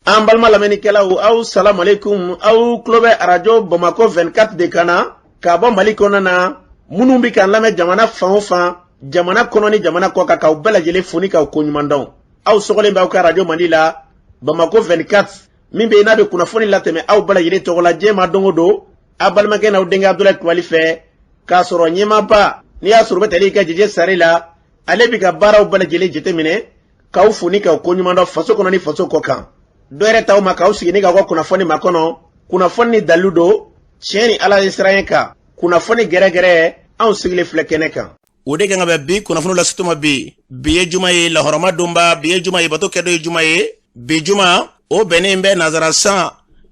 An balma lamɛnnikɛlaw aw salam aleikum aw tulo bɛ arajo Bamako 24 de kan na ka bɔ Mali kɔnɔ na minnu bɛ k'an lamɛn jamana fan o fan jamana kɔnɔ ni jamana kɔ kan k'aw bɛɛ lajɛlen foni k'aw koɲuman dɔn aw sɔgɔlen b'aw ka arajo Mali la Bamako 24 min bɛ n'a bɛ kunnafoni latɛmɛ aw bɛɛ lajɛlen tɔgɔ la diɲɛ ma don o don a balimakɛ n'aw denkɛ Abdulaye Kulibali fɛ k'a sɔrɔ ɲɛmaaba n'i y'a sɔrɔ bɛ tali ka jɛjɛ sari la ale bɛ ka baaraw bɛɛ lajɛlen jateminɛ k'aw foni k'aw koɲuman dɔn faso kɔnɔ ni faso kɔ kan. Dɔwɛrɛ t'aw ma k'aw sigi ni k'aw ka kunnafoni makɔnɔ kunnafoni ni dalilu don tiɲɛ ni Ala ye siran kan kunnafoni gɛrɛgɛrɛ anw sigilen filɛ kɛnɛ kan. O de kan ka bɛn bi kunnafoni lasituma bi ye juma ye lahɔrɔma donba bi ye juma ye bato kɛdɔ ye juma ye bi juma o bɛnnen bɛ nazara san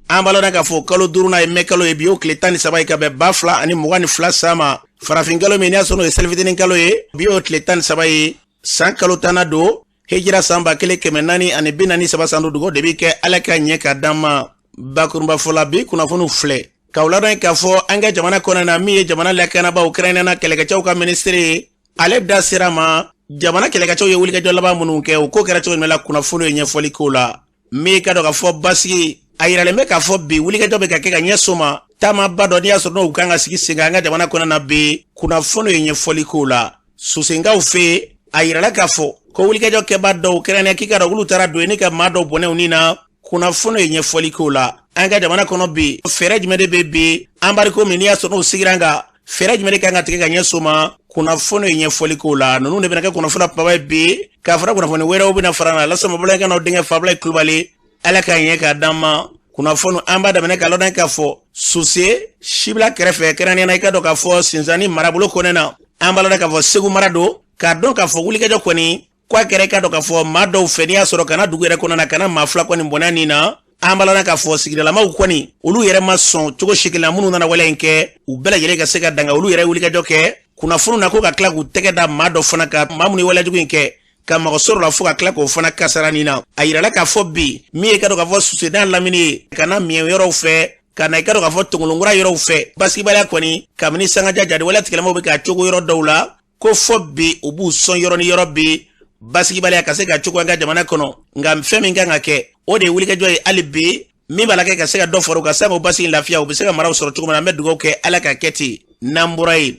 an b'a lɔn k'a fɔ kalo 5nan ye mɛ kalo ye bi o tile 13 ye ka bɛn 2022 san ma farafin kalo min n'i y'a sɔrɔ o ye selifitinin kalo ye bi o tile 13 ye san kalo 10 don hejira san 1443 san dugu de bɛ kɛ Ala ka ɲɛ ka d'an ma bakurunba fɔla bi kunnafoniw filɛ k'aw ladɔn k'a fɔ an ka jamana kɔnɔ na min ye jamana lakanabaaw kɛrɛnkɛrɛnnena kɛlɛkɛcɛw ka ministre ye ale da sera ma jamana kɛlɛkɛcɛw ye wulikajɔ laban minnu kɛ o ko kɛra cogo min na kunnafoniw ye ɲɛfɔli k'o la min ka dɔn k'a fɔ basigi a yiralen bɛ k'a fɔ bi wulikajɔ bɛ ka kɛ ka ɲɛso ma taamaba dɔ n'i y'a sɔrɔ n'u kan ka sigi sen kan an ka jamana kɔnɔ na bi kunnafoniw ye ɲɛfɔli k'o la susenkaw fɛ a yirala k'a fɔ ko wulikajɔ kɛba dɔw kɛrɛnkɛrɛnnen k'i ka dɔn olu taara don ni ka maa dɔw bɔnɛw ni na kunnafoni ye ɲɛfɔli k'o la an ka jamana kɔnɔ bi fɛɛrɛ jumɛn de bɛ bi an bari ko min n'i y'a sɔrɔ n'u sigira an kan fɛɛrɛ jumɛn de kan ka tigɛ ka ɲɛso ma kunnafoni ye ɲɛfɔli k'o la ninnu de bɛna kɛ kunnafoni kumaba ye bi k'a fɔra kunnafoni wɛrɛw bɛna fara na Alassane Babalɔnkɛ n'aw denkɛ Abdulaye Kulibali Ala ka ɲɛ ka d'an ma kunnafoni an b'a daminɛ ka lɔn k'a fɔ Sose Sibila kɛrɛfɛ kɛrɛnkɛrɛnnen na i ka dɔn k'a fɔ Sinzani marabolo kɔnɛ na an b'a lɔn k'a fɔ Segu mara don k'a dɔn k'a fɔ wulikajɔ kɔni kwa kɛrɛ ka dɔn k'a fɔ maa dɔw fɛ n'i y'a sɔrɔ kana dugu yɛrɛ kɔnɔ na kana maa fila kɔni bɔnɛ nin na an b'a lɔn k'a fɔ sigidalamaw kɔni olu yɛrɛ ma sɔn cogo si kelen na minnu nana waleya in kɛ u bɛɛ lajɛlen ka se ka danga olu yɛrɛ wulikajɔ kɛ kunnafoni na ko ka tila k'u tɛgɛ da maa dɔ fana ka maa minnu ye waleyajugu in kɛ ka mago sɔrɔ la fo ka tila k'o fana kasara nin na a yirala k'a fɔ bi min ye ka dɔn k'a fɔ susedan lamini ye ka na miɲɛ yɔrɔw fɛ ka na i ka dɔn k'a fɔ tongolongura yɔrɔw fɛ basigibaliya kɔni kabini sangaja jadi waleya tigilamɔgɔw bɛ k'a cogo yɔrɔ dɔw la ko fɔ bi u b'u sɔn yɔrɔ ni yɔrɔ bi basigibaliya ka se ka cogo an ka jamana kɔnɔ nka fɛn min kan ka kɛ o de ye wulikajɔ ye hali bi min b'a la kɛ ka se ka dɔ fara u ka se ka basigi lafiya u bɛ se ka maraw sɔrɔ cogo min na an bɛ dugawu kɛ Ala ka kɛ ten n'an bɔra yen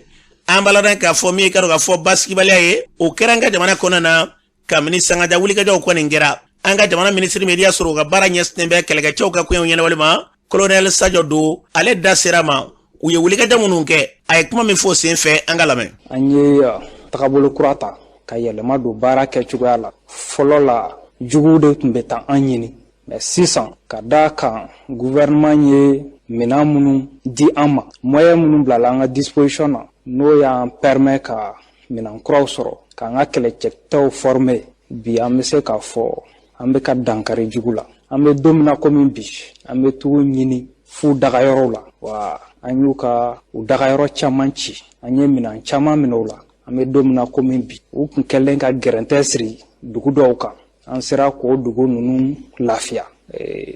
an b'a lɔn k'a fɔ min ye ka dɔn k'a fɔ basigibaliya ye o kɛra an ka jamana kɔnɔ na kabini sangaja wulikajɔw kɔni kɛra an ka jamana minisiri min n'i y'a sɔrɔ u ka baara ɲɛsinnen bɛ kɛlɛkɛcɛw ka koɲɛw ɲɛnabɔli ma Colonel Sadio do ale da sera ma u ye wulikajɔ minnu kɛ a ye kuma min fɔ sen fɛ an ka lamɛn. An ye tagabolo kura ta ka yɛlɛma don baara kɛcogoya la fɔlɔ la juguw de tun bɛ taa an ɲini mais sisan ka da kan gouvernement ye minɛn minnu di an ma moyen minnu bilala an ka disposition na n'o y'an permet ka minɛn kuraw sɔrɔ k'an ka kɛlɛcɛtɔw former bi an bɛ se k'a fɔ an bɛ ka dankari jugu la an bɛ don min na komi bi an bɛ tugu ɲini fu dagayɔrɔw la wa an y'u ka u dagayɔrɔ caman ci an ye minɛn caman minɛ u la an bɛ don min na komi bi u tun kɛlen ka gɛrɛntɛ siri dugu dɔw kan an sera k'o dugu ninnu lafiya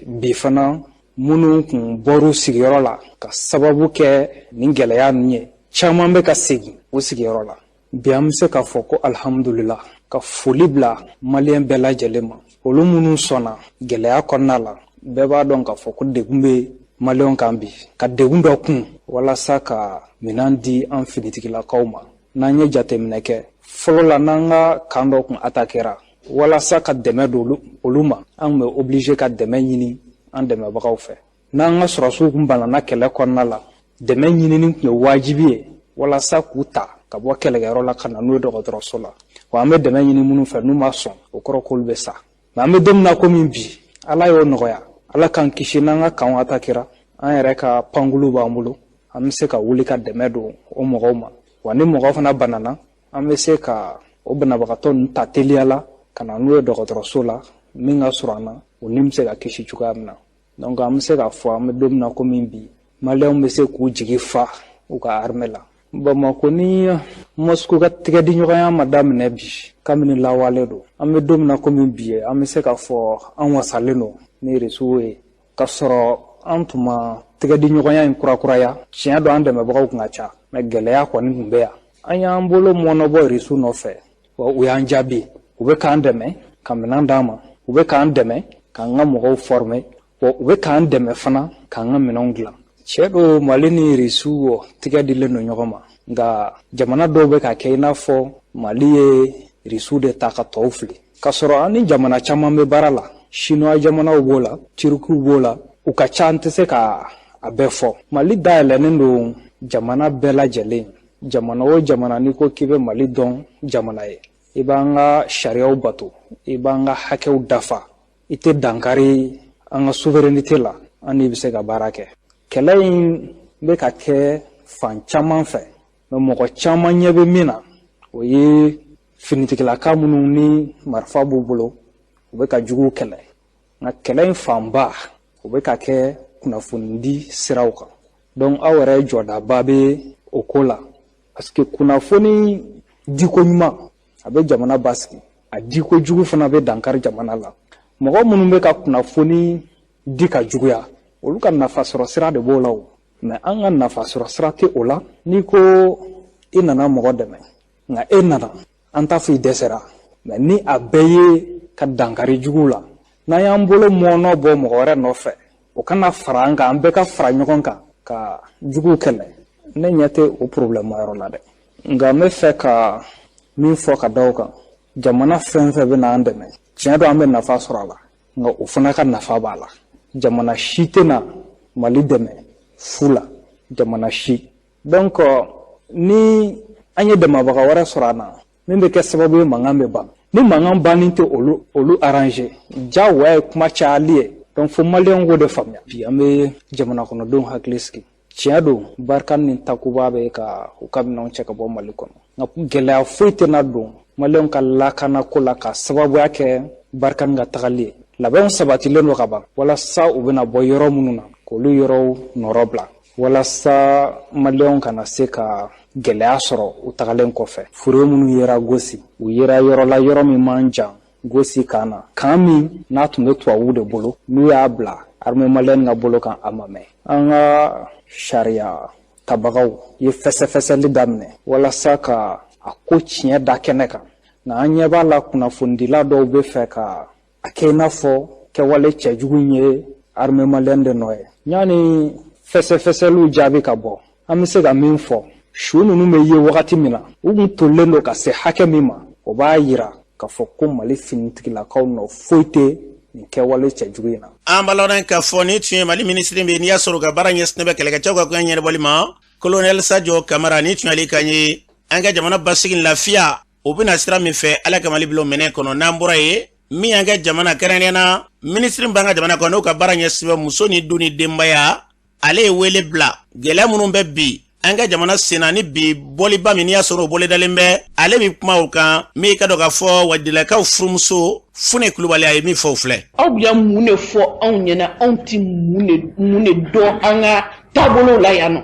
bi fana minnu tun bɔr'u sigiyɔrɔ la ka sababu kɛ nin gɛlɛya ninnu ye caman bɛ ka segin o sigiyɔrɔ la bi an bɛ se k'a fɔ ko alhamdulillah ka foli bila maliyɛn bɛɛ lajɛlen ma olu minnu sɔnna gɛlɛya kɔnɔna la bɛɛ b'a dɔn k'a fɔ ko degun bɛ maliyɛnw kan bi ka degun dɔ kun walasa ka minɛn di an finitigilakaw ma n'an ye jateminɛ kɛ fɔlɔ la n'an ka kan dɔ kun attaquera walasa ka dɛmɛ don olu ma an bɛ obligé ka dɛmɛ ɲini an dɛmɛbagaw fɛ n'an ka sɔrɔsiw kun banana kɛlɛ kɔnɔna la dɛmɛ ɲinini tun ye wajibi ye walasa k'u ta ka bɔ kɛlɛkɛyɔrɔ la ka na n'u ye dɔgɔtɔrɔso la wa an bɛ dɛmɛ ɲini minnu fɛ n'u ma sɔn o kɔrɔ k'olu bɛ sa mais an bɛ don min na komi bi Ala y'o nɔgɔya Ala k'an kisi n'an ka kanw attaquera an yɛrɛ ka pankulu b'an bolo an bɛ se ka wuli ka dɛmɛ don o mɔgɔw ma wa ni mɔgɔ fana banana an bɛ se ka o banabagatɔ ninnu ta teliya la ka na n'u ye dɔgɔtɔrɔso la min ka surun an na o ni bɛ se ka kisi cogoya min na donc an bɛ se k'a fɔ an bɛ don min na komi bi maliyɛnw bɛ se k'u jigi fa u ka armée la Bamako ni Moscou ka tigɛdiɲɔgɔnya ma daminɛ bi kabini lawale don an bɛ don min na komi bi an bɛ se k'a fɔ an wasalen don ni réseau ye ka sɔrɔ an tun ma tigɛdiɲɔgɔnya in kurakuraya tiɲɛ don an dɛmɛbagaw kun ka ca mais gɛlɛya kɔni tun bɛ yan an y'an bolo mɔnɔbɔ réseau nɔfɛ wa u y'an jaabi u bɛ k'an dɛmɛ ka minɛn d'an ma u bɛ k'an dɛmɛ k'an ka mɔgɔw former u bɛ k'an dɛmɛ fana k'an ka minɛnw dilan cɛ do Mali ni Irisiw tigɛ dilen don ɲɔgɔn ma nka jamana dɔw bɛ ka kɛ i n'a fɔ Mali ye Irisiw de ta ka tɔw fili k'a sɔrɔ an ni jamana caman bɛ baara la Chinois jamanaw b'o la Turkiw b'o la u ka ca an tɛ se ka a bɛɛ fɔ Mali dayɛlɛnnen don jamana bɛɛ lajɛlen jamana o jamana n'i ko k'i bɛ Mali dɔn jamana ye i b'an ka sariyaw bato i b'an ka hakɛw dafa i tɛ dankari an ka souveraineté la an ni bɛ se ka baara kɛ kɛlɛ in bɛ ka kɛ fan caman fɛ mais mɔgɔ caman ɲɛ bɛ min na o ye finitigilaka minnu ni marifa b'u bolo u bɛ ka juguw kɛlɛ nka kɛlɛ in fanba o bɛ ka kɛ kunnafoni di siraw kan donc aw yɛrɛ jɔdaba bɛ o ko la parce que kunnafoni diko ɲuman a bɛ jamana basigi a diko jugu fana bɛ dankari jamana la mɔgɔ minnu bɛ ka kunnafoni di ka juguya olu ka nafa sɔrɔ sira de b'o la mais an ka nafa sɔrɔ sira tɛ o la n'i ko i nana mɔgɔ dɛmɛ nka e nana an t'a fɔ i dɛsɛra mais ni a bɛɛ ye ka dankari jugu la n'an y'an bolo mɔɔnɔ bɔ mɔgɔ wɛrɛ nɔfɛ o kana fara an kan an bɛɛ ka fara ɲɔgɔn kan ka juguw kɛlɛ ne ɲɛ tɛ o problème yɔrɔ la dɛ nka n bɛ fɛ ka min fɔ ka da o kan jamana fɛn fɛn bɛ n'an dɛmɛ tiɲɛ don an bɛ nafa sɔrɔ a la nka o fana ka nafa b'a la jamana si tɛna Mali dɛmɛ fu la jamana si donc ni an ye dɛmɛbaga wɛrɛ sɔrɔ an na min bɛ kɛ sababu ye mankan bɛ ban ni mankan banni tɛ olu arranger jagoya ye kuma cayali ye donc fo maliyɛnw k'o de faamuya bi an bɛ jamana kɔnɔdenw hakili sigi tiɲɛ don barika ni takuba bɛ ka u ka minɛnw cɛ ka bɔ Mali kɔnɔ nka gɛlɛya foyi tɛna don maliyɛnw ka lakana ko la ka sababuya kɛ barika ni ka tagali ye labɛnw sabatilen don ka ban walasa u bɛna bɔ yɔrɔ minnu na k'olu yɔrɔw nɔrɔ bila walasa maliyɛnw kana se ka gɛlɛya sɔrɔ u tagalen kɔfɛ fure minnu yera gosi u yera yɔrɔ la yɔrɔ min man jan gosi kan na kan min n'a tun bɛ tubabuw de bolo n'u y'a bila armée malienne ka bolo kan a ma mɛn an ka sariya tabagaw ye fɛsɛfɛsɛli daminɛ walasa ka a ko tiɲɛ da kɛnɛ kan nka an ɲɛ b'a la kunnafonidila dɔw bɛ fɛ ka a kɛ i n'a fɔ kɛwale cɛjugu ye armée malienne de nɔ ye yanni fɛsɛfɛsɛliw jaabi ka bɔ an bɛ se ka min fɔ su ninnu bɛ ye wagati min na u tun tolilen don ka se hakɛ min ma o b'a yira k'a fɔ ko Mali finitigilakaw nɔ foyi tɛ nin kɛwale cɛjugu in na. An balɔrɔ k'a fɔ ni tun ye Mali minisiri bɛ n'i y'a sɔrɔ ka baara ɲɛsinnen bɛ kɛlɛkɛcɛw ka kan ɲɛnabɔli ma colonel Sadio Kamara ni tun y'ale kan ye an ka jamana basigi lafiya o bɛna sira min fɛ Ala ka Mali bila o minɛ kɔnɔ n'an bɔra ye min y'an ka jamana kɛrɛnkɛrɛnnena minisiri b'an ka jamana kɔnɔ n'o ka baara ɲɛsinnen bɛ muso ni du ni denbaya ale ye wele bila gɛlɛya minnu bɛ bi an ka jamana senna ni bi bɔliba min y'a sɔrɔ o bɔli dalen bɛ ale bɛ kuma o kan min ka dɔ ka fɔ Wadilakaw furumuso Fune Kulubali a ye min fɔ o filɛ. Aw bɛ mun de fɔ anw ɲɛna anw tɛ mun de dɔn an ka taabolow la yan nɔ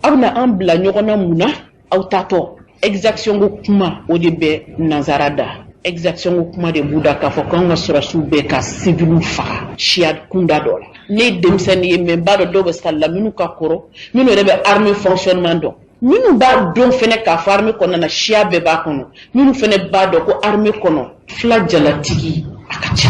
aw bɛna an bila ɲɔgɔn na mun na aw tatɔ exaction ko kuma o de bɛ nanzara da exaction ko kuma de b'u da k'a fɔ k'anw ka sɔrɔsiw bɛ ka civiliw faga siya kunda dɔ la. Ne denmisɛnnin ye mais b'a dɔn dɔw bɛ sali la minnu ka kɔrɔ minnu yɛrɛ bɛ armée fonctionnement dɔn minnu b'a dɔn fɛnɛ k'a fɔ armée kɔnɔna na siya bɛɛ b'a kɔnɔ minnu fɛnɛ b'a dɔn ko armée kɔnɔ fila jalatigi a ka ca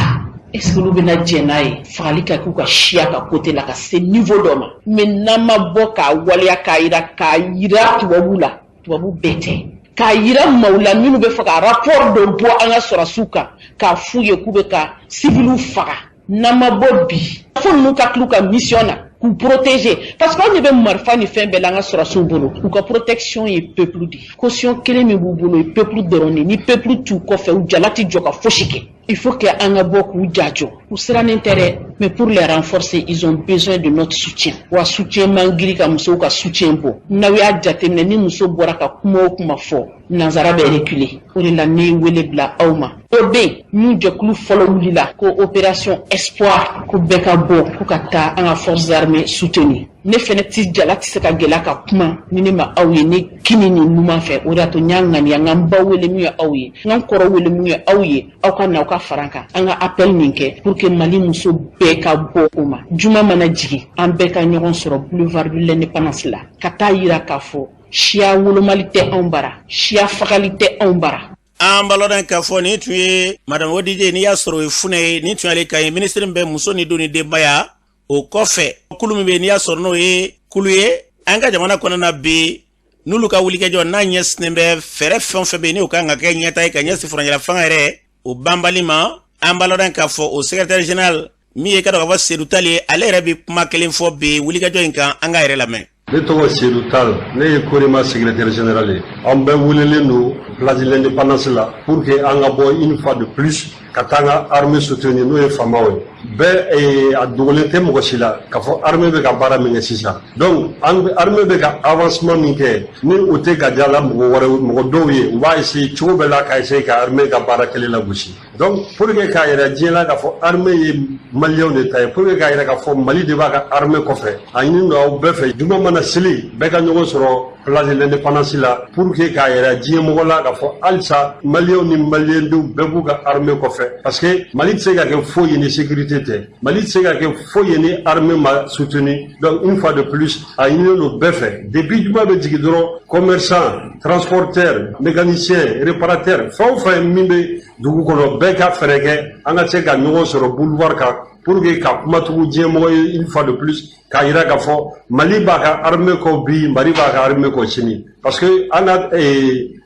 est-ce que olu bɛna jɛ n'a ye fagali ka k'u ka siya ka côté la ka se niveau dɔ ma mais n'an ma bɔ k'a waleya k'a yira tubabuw la tubabu bɛɛ tɛ k'a yira maaw la minnu bɛ fɛ ka rapport dɔ bɔ an ka sɔrɔsiw kan k'a f'u ye k'u bɛ ka civiliw faga n'an ma bɔ bi fo ninnu ka tila u ka mission na k'u protéger parce que anw de bɛ marifa ni fɛn bɛɛ la an ka sɔrɔsiw bolo u ka protection ye peuple de caution kelen min b'u bolo ye peuple dɔrɔn de ni peuple t'u kɔfɛ u jala ti jɔ ka fosi kɛ il faut que an ka bɔ k'u jajɔ u sirannen tɛ dɛ mais pour les renforcer ils ont besoin de notre soutien wa soutien man giri ka musow ka soutien bɔ n'aw y'a jateminɛ ni muso bɔra ka kuma o kuma fɔ nanzara bɛ reculer o de la ne ye wele bila aw ma o bɛ yen min jɛkulu fɔlɔ wulila ko opération espoir ko bɛɛ ka bɔ ko ka taa an ka forces armées soutenir ne fɛnɛ ti jala ti se ka gɛlɛya ka kuma ni ne ma aw ye ne kini ni numan fɛ o de y'a to n y'a ŋaniya n ka n ba wele min ye aw ye n ka n kɔrɔ wele min ye aw ye aw ka na aw ka fara n kan an ka appel nin kɛ pour que Mali muso bɛɛ ka bɔ o ma juma mana jigin an bɛɛ ka ɲɔgɔn sɔrɔ boulevard de l'indépendance la ka taa yira k'a fɔ siya wolomali tɛ anw bara siya fagali tɛ anw bara. Ambalodan kafoni tuye madame Odije ni ya soro fune ni tu ale kay ministre mbe muso ni doni debaya o kofe kulumi be ni ya soro no ye kuluye anga jamana kona na be nulu ka wuli ke jo na nyes nembe fere fon be ni o kanga ke nyata ka nyes furanya la fangare o bambalima ambalodan kafo o secrétaire général mi e ka do ka sedutali ale rebi makelen fo be wuli ke jo inka anga ere la men ne tɔgɔ Seydou Tall ne ye Korema secrétaire général ye an bɛɛ welelen don place de l'indépendance la pour que an ka bɔ une fois de plus ka taa an ka armée soutenir n'o ye faamaw ye bɛɛ a dogolen tɛ mɔgɔ si la k'a fɔ armée bɛ ka baara min kɛ sisan donc armée bɛ ka avancement min kɛ ni o tɛ ka diya la mɔgɔ dɔw ye u b'a essayer cogo bɛɛ la ka essayer ka armée ka baara kelen lagosi donc pour que k'a yɛrɛ diɲɛ la k'a fɔ armée ye maliyɛnw de ta ye pour que k'a yɛrɛ k'a fɔ Mali de b'a ka armée kɔfɛ a ɲini don aw bɛɛ fɛ juma mana seli bɛɛ ka ɲɔgɔn sɔrɔ place de l'indépendance la pour que k'a yɛrɛ diɲɛ mɔgɔ la k'a fɔ halisa maliyɛnw ni maliyɛndenw bɛɛ b'u ka armée kɔfɛ parce que Mali tɛ se ka kɛ foyi ye ni sécurité tɛ Mali tɛ se ka kɛ foyi ye ni armée ma soutenu donc une fois de plus a ɲininen don bɛɛ fɛ depuis juma bɛ jigin dɔrɔn commerçant transporteur mécanicien réparateur fɛn o fɛn min bɛ dugu kɔnɔ bɛɛ ka fɛɛrɛ kɛ an ka se ka ɲɔgɔn sɔrɔ boulevard kan pour que ka kumatugu diɲɛ mɔgɔ ye une fois de plus k'a yira k'a fɔ Mali b'a ka armée kɔ bi Mali b'a ka armée kɔ sini parce que an ka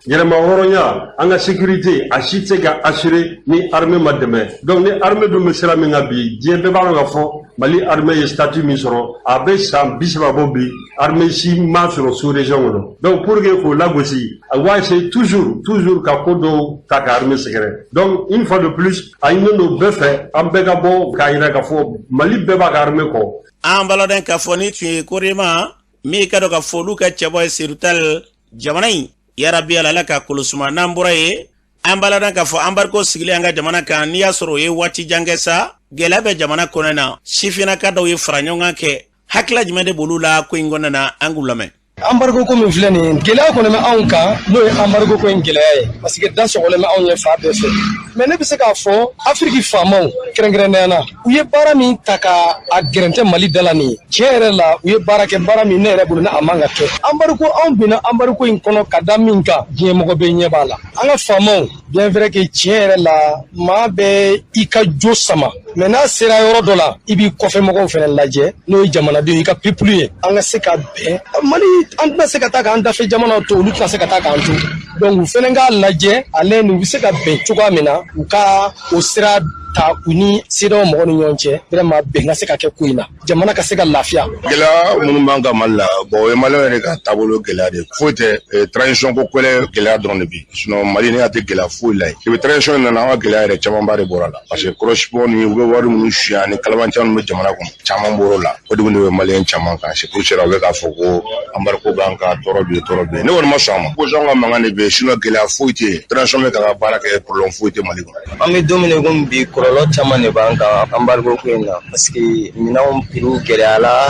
yɛlɛma hɔrɔnya an ka sécurité a si tɛ se ka assurer ni armée ma dɛmɛ donc ni armée dun bɛ sira min kan bi diɲɛ bɛɛ b'a dɔn k'a fɔ Mali armée ye statut min sɔrɔ a bɛ san 30 bɔ bi armée si m'a sɔrɔ sous région kɔnɔ donc pour que k'o lagosi a b'a essayer toujours ka ko dɔw ta ka armée sɛgɛrɛ donc une fois de plus a ɲininen don bɛɛ fɛ an bɛɛ ka bɔ k'a yira k'a fɔ Mali bɛɛ b'a ka armée kɔ. An baloden ka fɔ ni tun ye Korema mi ka dɔ ka fɔ olu ka cɛbɔ ye Seydou Tall jamana in yarabi ala ka kolosuma n'an bɔra ye an baloden ka fɔ embargo sigilen an ka jamana kan n'i y'a sɔrɔ o ye waati jan kɛ sa gɛlɛya bɛ jamana kɔnɔ na sifinnaka dɔw ye fara ɲɔgɔn kan kɛ hakilila jumɛn de b'olu la ko in kɔnɔna na an k'u lamɛn. Embargo ko min filɛ nin ye gɛlɛya kɔni bɛ anw kan n'o ye embargo ko in gɛlɛya ye parce que da sɔgɔlen bɛ anw ye fa bɛɛ fɛ mais ne bɛ se k'a fɔ Afiriki faamaw kɛrɛnkɛrɛnnenya na u ye baara min ta ka a gɛrɛntɛ Mali da la nin ye tiɲɛ yɛrɛ la u ye baara kɛ baara min ne yɛrɛ bolo ne a man ka kɛ embargo anw binna embargo in kɔnɔ ka da min kan diɲɛ mɔgɔ bɛ ɲɛ b'a la an ka faamaw bien vrai que tiɲɛ yɛrɛ la maa bɛ i ka jo sama mais n'a sera yɔrɔ dɔ la i b'i kɔfɛ mɔgɔw fana lajɛ n'o ye jamanadenw i ka peuple ye an ka se ka bɛn Mali an tɛna se ka taa k'an dafɛ jamanaw to olu tɛna se ka taa k'an to donc u fana k'a lajɛ ale ni u bɛ se ka bɛn cogoya min na u ka o sira ta u ni CEDEAO mɔgɔw ni ɲɔgɔn cɛ vraiment bɛn ka se ka kɛ ko in na jamana ka se ka lafiya. Gɛlɛya minnu b'an kan Mali la bon o ye maliyɛnw yɛrɛ ka taabolo gɛlɛya de foyi tɛ transition ko kɛlɛ gɛlɛya dɔrɔn de bi sinon Mali ne y'a tɛ gɛlɛya foyi la ye i bɛ transition in nana an ka gɛlɛya yɛrɛ camanba de bɔra la parce que kɔrɔsipɔ ni u bɛ wari minnu suya ni kalabanciya minnu bɛ jamana kɔnɔ caman bɔr'o la o de bɛ maliyɛn caman kan c'est pour cela u bɛ k'a fɔ ko embargo b'an kan tɔɔrɔ bɛ yen ne kɔni ma sɔn a ma opposition ka mankan de bɛ yen sinon gɛlɛya foyi tɛ yen transition bɛ ka baara kɛ problème foyi tɛ Mali kɔnɔ. An bɛ don min na komi bi kɔlɔlɔ caman de b'an kan embargo ko in na parce que minɛnw prix gɛlɛyala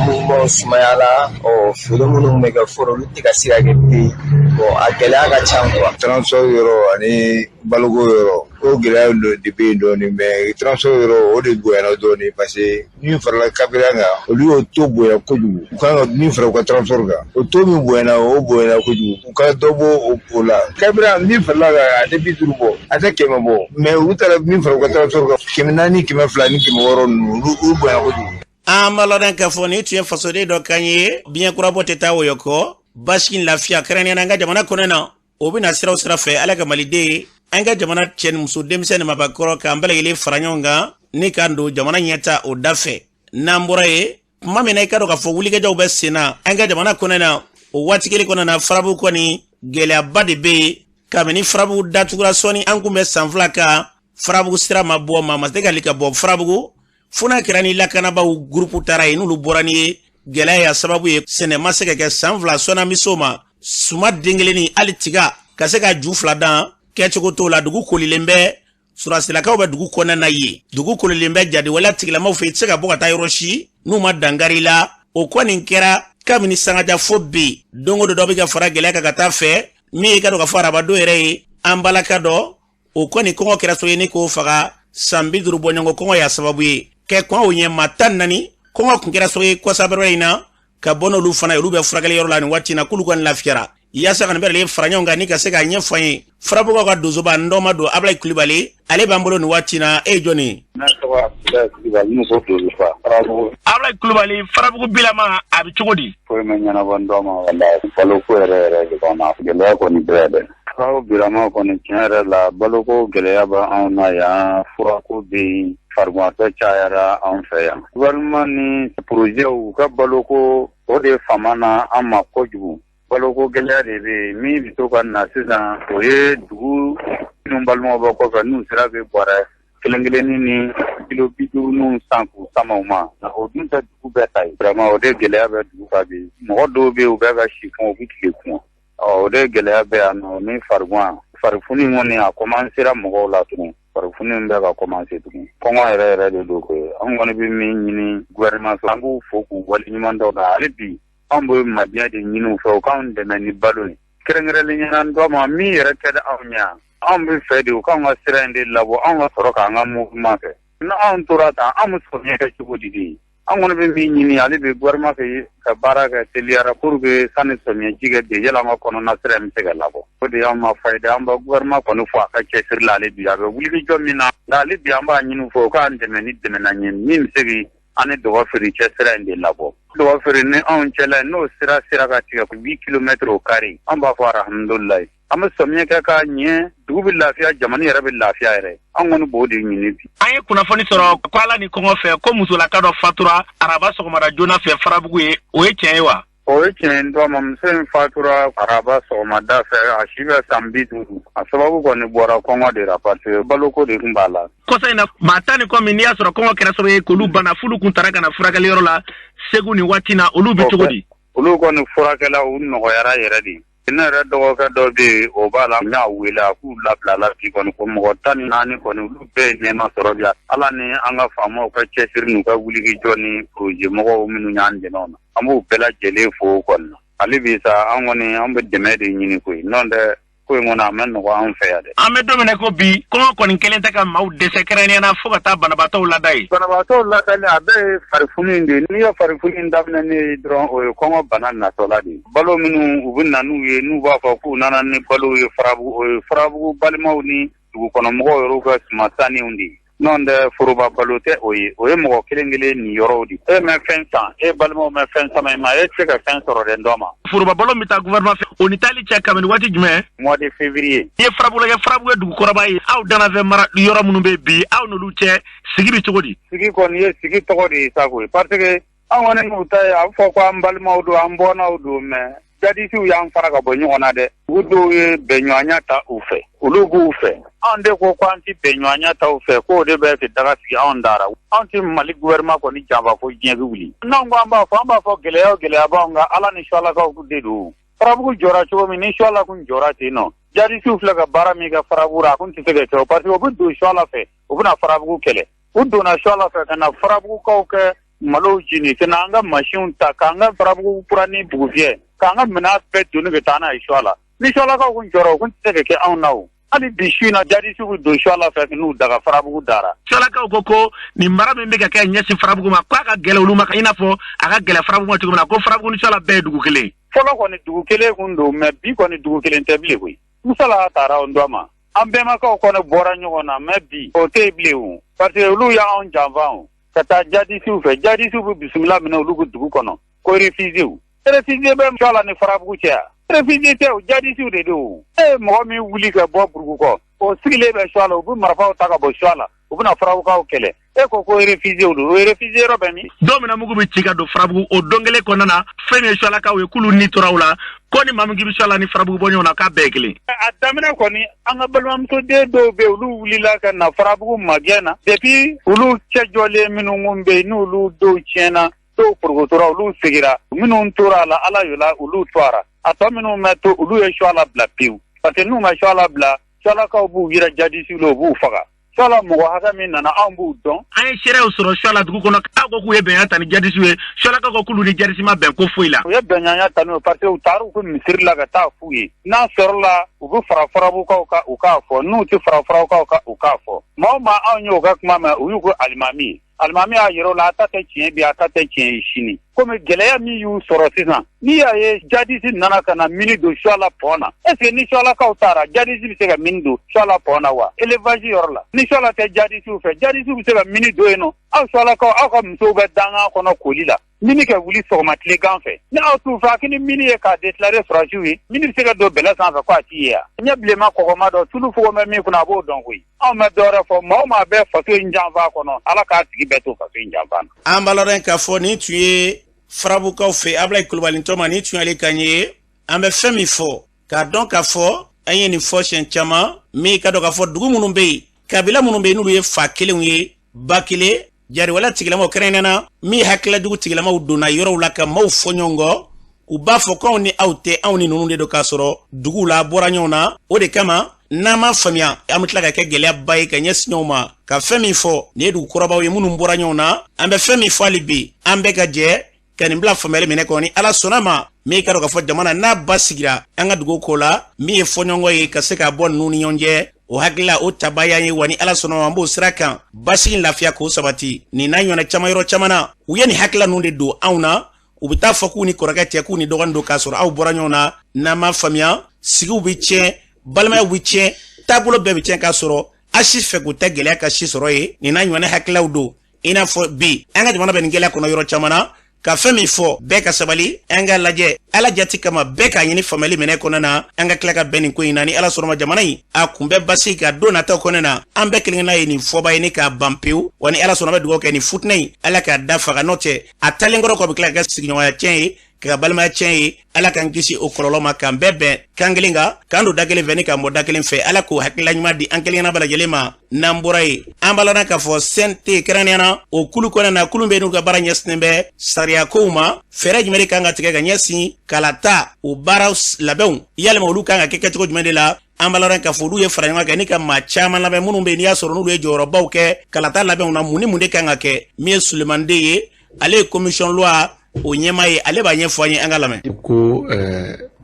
mouvement sumayala feere minnu bɛ kɛ fɔlɔ olu tɛ ka se ka kɛ bi bon a gɛlɛya ka ca quoi. Transport yɔrɔ ani baloko yɔrɔ o gɛlɛya de bɛ yen dɔɔnin mais transport yɔrɔ o de bonyana dɔɔnin parce que min farala kabiriya kan olu y'o to bonya kojugu u kan ka min fara u ka transport kan o to min bonyana o bonyana kojugu u ka dɔ bɔ o la kabiriya min farala kan a tɛ 50 bɔ a tɛ 100 bɔ mais u taara min fara u ka transport kan 400 400 ni 600 ninnu olu bonya kojugu. An baloden ka fɔ ni tun ye fasoden dɔ kan ye biɲɛ kurabɔ tɛ taa woyɔ kɔ basi lafiya kɛrɛnkɛrɛnnen an ka jamana kɔnɔ na o bɛna siraw sira fɛ ala ka maliden an ka jamana cɛ ni muso denmisɛn ni mabakɔrɔ k'an bɛɛ lajɛlen fara ɲɔgɔn kan ni k'an don jamana ɲɛta o da fɛ n'an bɔra ye tuma min na i ka dɔn k'a fɔ wulikɛjɔw bɛ sen na an ka jamana kɔnɔ na o waati kelen kɔnɔ na farabu kɔni gɛlɛyaba de bɛ yen kabini farabu datugura sɔɔni an kun bɛ san 2 kan farabu sira ma bɔ maa ma se ka ka bɔ farabugu fo n'a kɛra ni lakanabaw groupe taara yen n'olu bɔra ni ye gɛlɛya ya sababu ye sɛnɛ ma se ka kɛ san 2 sɔnna miso ma suma den kelen ni hali tiga ka se ka ju 2 dan kɛcogo t'o la dugu kolilen bɛ surasilakaw bɛ dugu kɔnɔna na ye dugu kolilen bɛ jadiwala tigilamaw fɛ i tɛ se ka bɔ ka taa yɔrɔ si n'u ma dangari la o kɔni kɛra kabini sangaja fo bi don o don dɔ bɛ ka fara gɛlɛya kan ka taa fɛ min ye ka dɔn ka fɔ arabadon yɛrɛ ye an balaka dɔ o kɔni kɔngɔ kɛra so ye ni k'o faga san 50 bɔɲɔgɔn kɔngɔ y'a sababu ye kɛ kɔn o ɲɛ maa 14 kɔngɔ kun kɛra so ye kɔsabɛrɛ in na ka bɔ n'olu fana ye olu bɛ furakɛli yɔrɔ la ni waati in na k'olu kɔni lafiyara yasa kan berle faranya ngani ka se ka nya fanye farabugo ka dozo ba ndoma do Ablaye Coulibaly ale bambolo ni watina joni na tawa Coulibaly no ko dozo fa farabugo Ablaye Coulibaly farabugo bilama abi chogodi ko men nyana bandoma wala balo ko re ko na gele ko ni brede farabugo bilama ko ni kere la balo ko gele ba ona ya fura ko be fargwato chayara an feya gouvernement ni projet u ka balo ko o de famana amma ko jugu balo ko gele de mi bi to kan na sisan o ye dugu numbalmo ba ko ka nu sira be bora kelengele ni kilo bidu nu sanku samama na o dun ta dugu be tay vraiment o de gele ba dugu ka bi mo do be o be ga shifon o bi tile kun o de gele ba no ni fargwa farfuni ngoni a commencer a mo la tunu farfuni mbe ka commencer tunu kongo ere de do ko an ngoni bi mi nyini gouvernement so angu foku wali nyimando da alibi ambo mabia de nyinu fo kan de mani baloni kerengere le nyan do ma mi ere kede awnya ambo fede o kan asirende labo an soro ka nga movement ke na an turata am so ne ka chubudi an ngoni bi mi nyini alibi gouvernement ke ka baraka teliara pour que sanis so mi jige de yela nga kono na sere mi tege labo ko de am fayde am gouvernement ko no fo ka chesir la alibi ya be wuli jomina la alibi amba nyinu fo kan de meni de menanye mi segi ane do wafiri chesirende labo do wafiri ne on chela no sira ka tiga 8 km au carré amba fa alhamdulillah am somye ka nye dubi lafiya jamani yara bi lafiya yare an woni bodi nyini bi aye kuna foni soro kwala ni kongo fe ko musula kado fatura araba so mara jona fe farabugu ye o ye chenwa o ye chen do mam sen fatura araba so mada fe ashiba sambitu asababu ko ni bora kongo de rapate baloko de kumbala ko sai na matani ko minia soro kongo kera soro ye ko lu bana fulu kuntaraka na furagali yoro la segu ni watina olu bi tugodi olu ko ni furakala unno ko yara yara di ina ra do ka do be o bala nya wela ku la ki ko ko mo tan nani ko lu be ne ma soro ya ala ni anga famo ka chesir nu ka wuli ki joni projet mo ko minu nyande non amu bela jele fo kon ali bi sa an woni an be demede nyini ko non de ko ngona men ko an fe ya de ame do mena ko bi ko ni kelen ta ka maw de secret na fo ka ta banabato la dai banabato la dai abe farfuni ndi ni ya farfuni ndabna ni dron o ko banana to la di balo minu ubunna nu ye nu ba fa ku nana ni balo ye farabu balmaw ni du kono mo yoro ka smatani undi non de furuba balote oye mo kelengele ni yorodi me fensa balmo me fensa ma cheka fensa ro de ndoma furuba balo mita gouvernement on itali cheka men wati jume mois de février ye farabu du korabayi aw dana ve mara yoro munu be bi aw no lu che sigibi chogodi sigi kon ye sigi togodi sako parce que awone no tay afo ko ambalmo do ambona do me jadi si yang faraga bo nyona de wudo ye benywanya ta ufe ulugu ufe ande ko kwanti benywanya ta ufe ko de be fi daga si ondara anti mali gouvernement ko ni jamba ko jenge wuli nango amba fo gele aba nga ala ni inshallah ka ku dedu farabu jora cho mi ni inshallah kun jora tino jadi si ufla ga barami ga farabu ra kun tege to parti o budu inshallah fe ubuna farabu kele udu na inshallah fe kana farabu ko ke malo jini kana machine ta kanga farabu purani buguvie kanga mena pe dunu ke tana inshallah ni inshallah ka kun joro kun tege ke an nawo ali bishina jadi su do inshallah fa nu daga farabu dara inshallah ka ko ni mara me be ka nyasi farabu ma kwa ka gele uluma ka ina fo aka gele farabu ma tiguna ko farabu inshallah be dugu kele folo ko ni dugu kele kun do me bi ko ni dugu kele ntebile ko inshallah tara on do ma ambe ma ko ne bora nyona me bi o tebile u parce que lu ya on javan kata jadi su bismillah mina lu dugu kono ko refusé be inshallah ni farabu tia refusé te jadi su de do mo mi wuli ka bo burgu ko o sigile be inshallah bu marfa ta ka bo inshallah u buna farabu ka kele ko refusé ro be mi domina mugu bi tiga do farabu o dongele ko nana fene inshallah ka we kulu ni torawla ko ni mamu gibi inshallah ni farabu bo nyona ka bekele adamina ko ni anga balwam to de do be lu wuli la ka na farabu magena depuis ulu chejole minu ngumbe nu lu do chena to purgotora ulu sigira minu ntora la ala yola ulu twara ato minu meto ulu inshallah bla piu parce que nous inshallah bla inshallah ka bu gira jadi si lo bu faga inshallah mo haka min na ambu don ay shere usoro inshallah dugu kono ka go ku yebe ata ni jadi siwe inshallah ka go kulu ni jadi ma ben ko foila ye benya nya tanu parce que utaru ko misir la ga ta fuyi na sorla ugu fara bu ka u ka fo nu ti fara ka u ka fo mo ma anyo ga kuma ma uyu ko almami a yero la ta te chien bi ata te chien shini comme gɛlɛya min y'u sɔrɔ sisan n'i y'a ye jadisi nana ka na mini don suala pɔn na est ce que ni sualakaw taara jadisi bɛ se ka mini don suala pɔn na wa élevage yɔrɔ la ni suala tɛ jadisiw fɛ jadisiw bɛ se ka mini don yen nɔ aw sualakaw aw ka musow bɛ dangan kɔnɔ koli la mini kɛ wuli sɔgɔma tilegan fɛ ni aw t'u fɛ a kɛ ni mini ye k'a déclarer sɔrɔsiw ye mini bɛ se ka don bɛlɛ sanfɛ ko a t'i ye wa ɲɛ bilenma kɔgɔma dɔ tulu fogo bɛ min kunna a b'o dɔn koyi anw mɛ dɔwɛrɛ fɔ maa o maa bɛ faso in janfa kɔnɔ ala k'a tigi bɛɛ to faso in janfa na. an b'a lɔn k'a fɔ nin tun ye farabukaw fɛ Ablaye Kulubali tɔma nin tun y'ale kan ye an bɛ fɛn min fɔ k'a dɔn k'a fɔ an ye nin fɔ siɲɛ caman min ka dɔn k'a fɔ dugu minnu bɛ yen kabila minnu bɛ yen n'olu ye fa kelenw ye ba kelen jariwala tigilamaw kɛrɛnkɛrɛnna min hakililajugu tigilamaw donna yɔrɔw la ka maaw fɔ ɲɔgɔn kɔ u b'a fɔ k'anw ni aw tɛ anw ni ninnu de don k'a sɔrɔ duguw la bɔra ɲɔgɔn na o de kama n'an m'a faamuya an bɛ tila ka kɛ gɛlɛyaba ye ka ɲɛsin ɲɔgɔn ma ka fɛn min fɔ nin ye dugu kɔrɔbaw ye minnu bɔra ɲɔgɔn na an bɛ fɛn min fɔ hali bi an bɛ ka jɛ ka nin bila faamuyali minɛ kɔnɔ ni ala sɔnna ma min ka dɔn k'a fɔ jamana n'a ba sigira an ka dugu ko la min ye fɔɲɔgɔnkɔ ye ka se k'a bɔ ninnu ni ɲɔgɔn cɛ o hakilila o taba y'an ye wa ni ala sɔnna ma an b'o sira kan basigi lafiya k'o sabati nin n'a ɲɔgɔnna caman yɔrɔ caman na u ye nin hakilila ninnu de don anw na u bɛ taa fɔ k'u ni kɔrɔkɛ cɛ k'u ni dɔgɔnin don k'a sɔrɔ aw bɔra ɲɔgɔn na n'an m'a faamuya sigiw bɛ tiɲɛ balimayaw bɛ tiɲɛ taabolo bɛɛ bɛ tiɲɛ k'a sɔrɔ a si fɛ k'u tɛ gɛlɛya ka si sɔrɔ ye nin n'a ɲɔgɔnna hakililaw don i n'a fɔ bi an ka jamana bɛ nin gɛlɛya kɔnɔ yɔrɔ caman na ka fɛn min fɔ bɛɛ ka sabali an ka lajɛ ala jati kama bɛɛ k'a ɲini faamuyali minɛ kɔnɔ na an ka tila ka bɛn nin ko in na ni ala sɔrɔ ma jamana in a kun bɛ basigi ka don nataw kɔnɔ na an bɛɛ kelen n'a ye nin fɔba ye ni k'a ban pewu wa ni ala sɔnna bɛ dugawu kɛ nin futinɛ in ala k'a da faga n'o tɛ a talen kɔrɔ kɔ bɛ tila ka kɛ sigiɲɔgɔnya tiɲɛ ye ka balimaya tiɲɛ ye ala k'an kisi o kɔlɔlɔ ma k'an bɛɛ bɛn kan kelen kan k'an don da kelen fɛ ni k'an bɔ da kelen fɛ ala k'o hakilila ɲuman di an kelen bɛɛ lajɛlen ma n'an bɔra ye an b'a lana k'a fɔ CNT kɛrɛnkɛrɛnnenya o kulu kɔnɔ na kulu bɛ n'u ka baara ɲɛsinnen bɛ sariya kow ma fɛɛrɛ jumɛn de kan ka tigɛ ka ɲɛsin kalata o baara labɛnw yalima olu kan ka kɛ kɛcogo jumɛn de la an b'a lana k'a fɔ olu ye fara ɲɔgɔn kan ni ka maa caman labɛn minnu bɛ yen n'i y'a sɔrɔ n'olu ye jɔyɔrɔbaw kɛ kalata labɛnw na mun ni mun de kan ka kɛ min ye Sulemani Den ye ale ye commission loi o ɲɛma ye ale b'a ɲɛfɔ an ye an ka lamɛn ko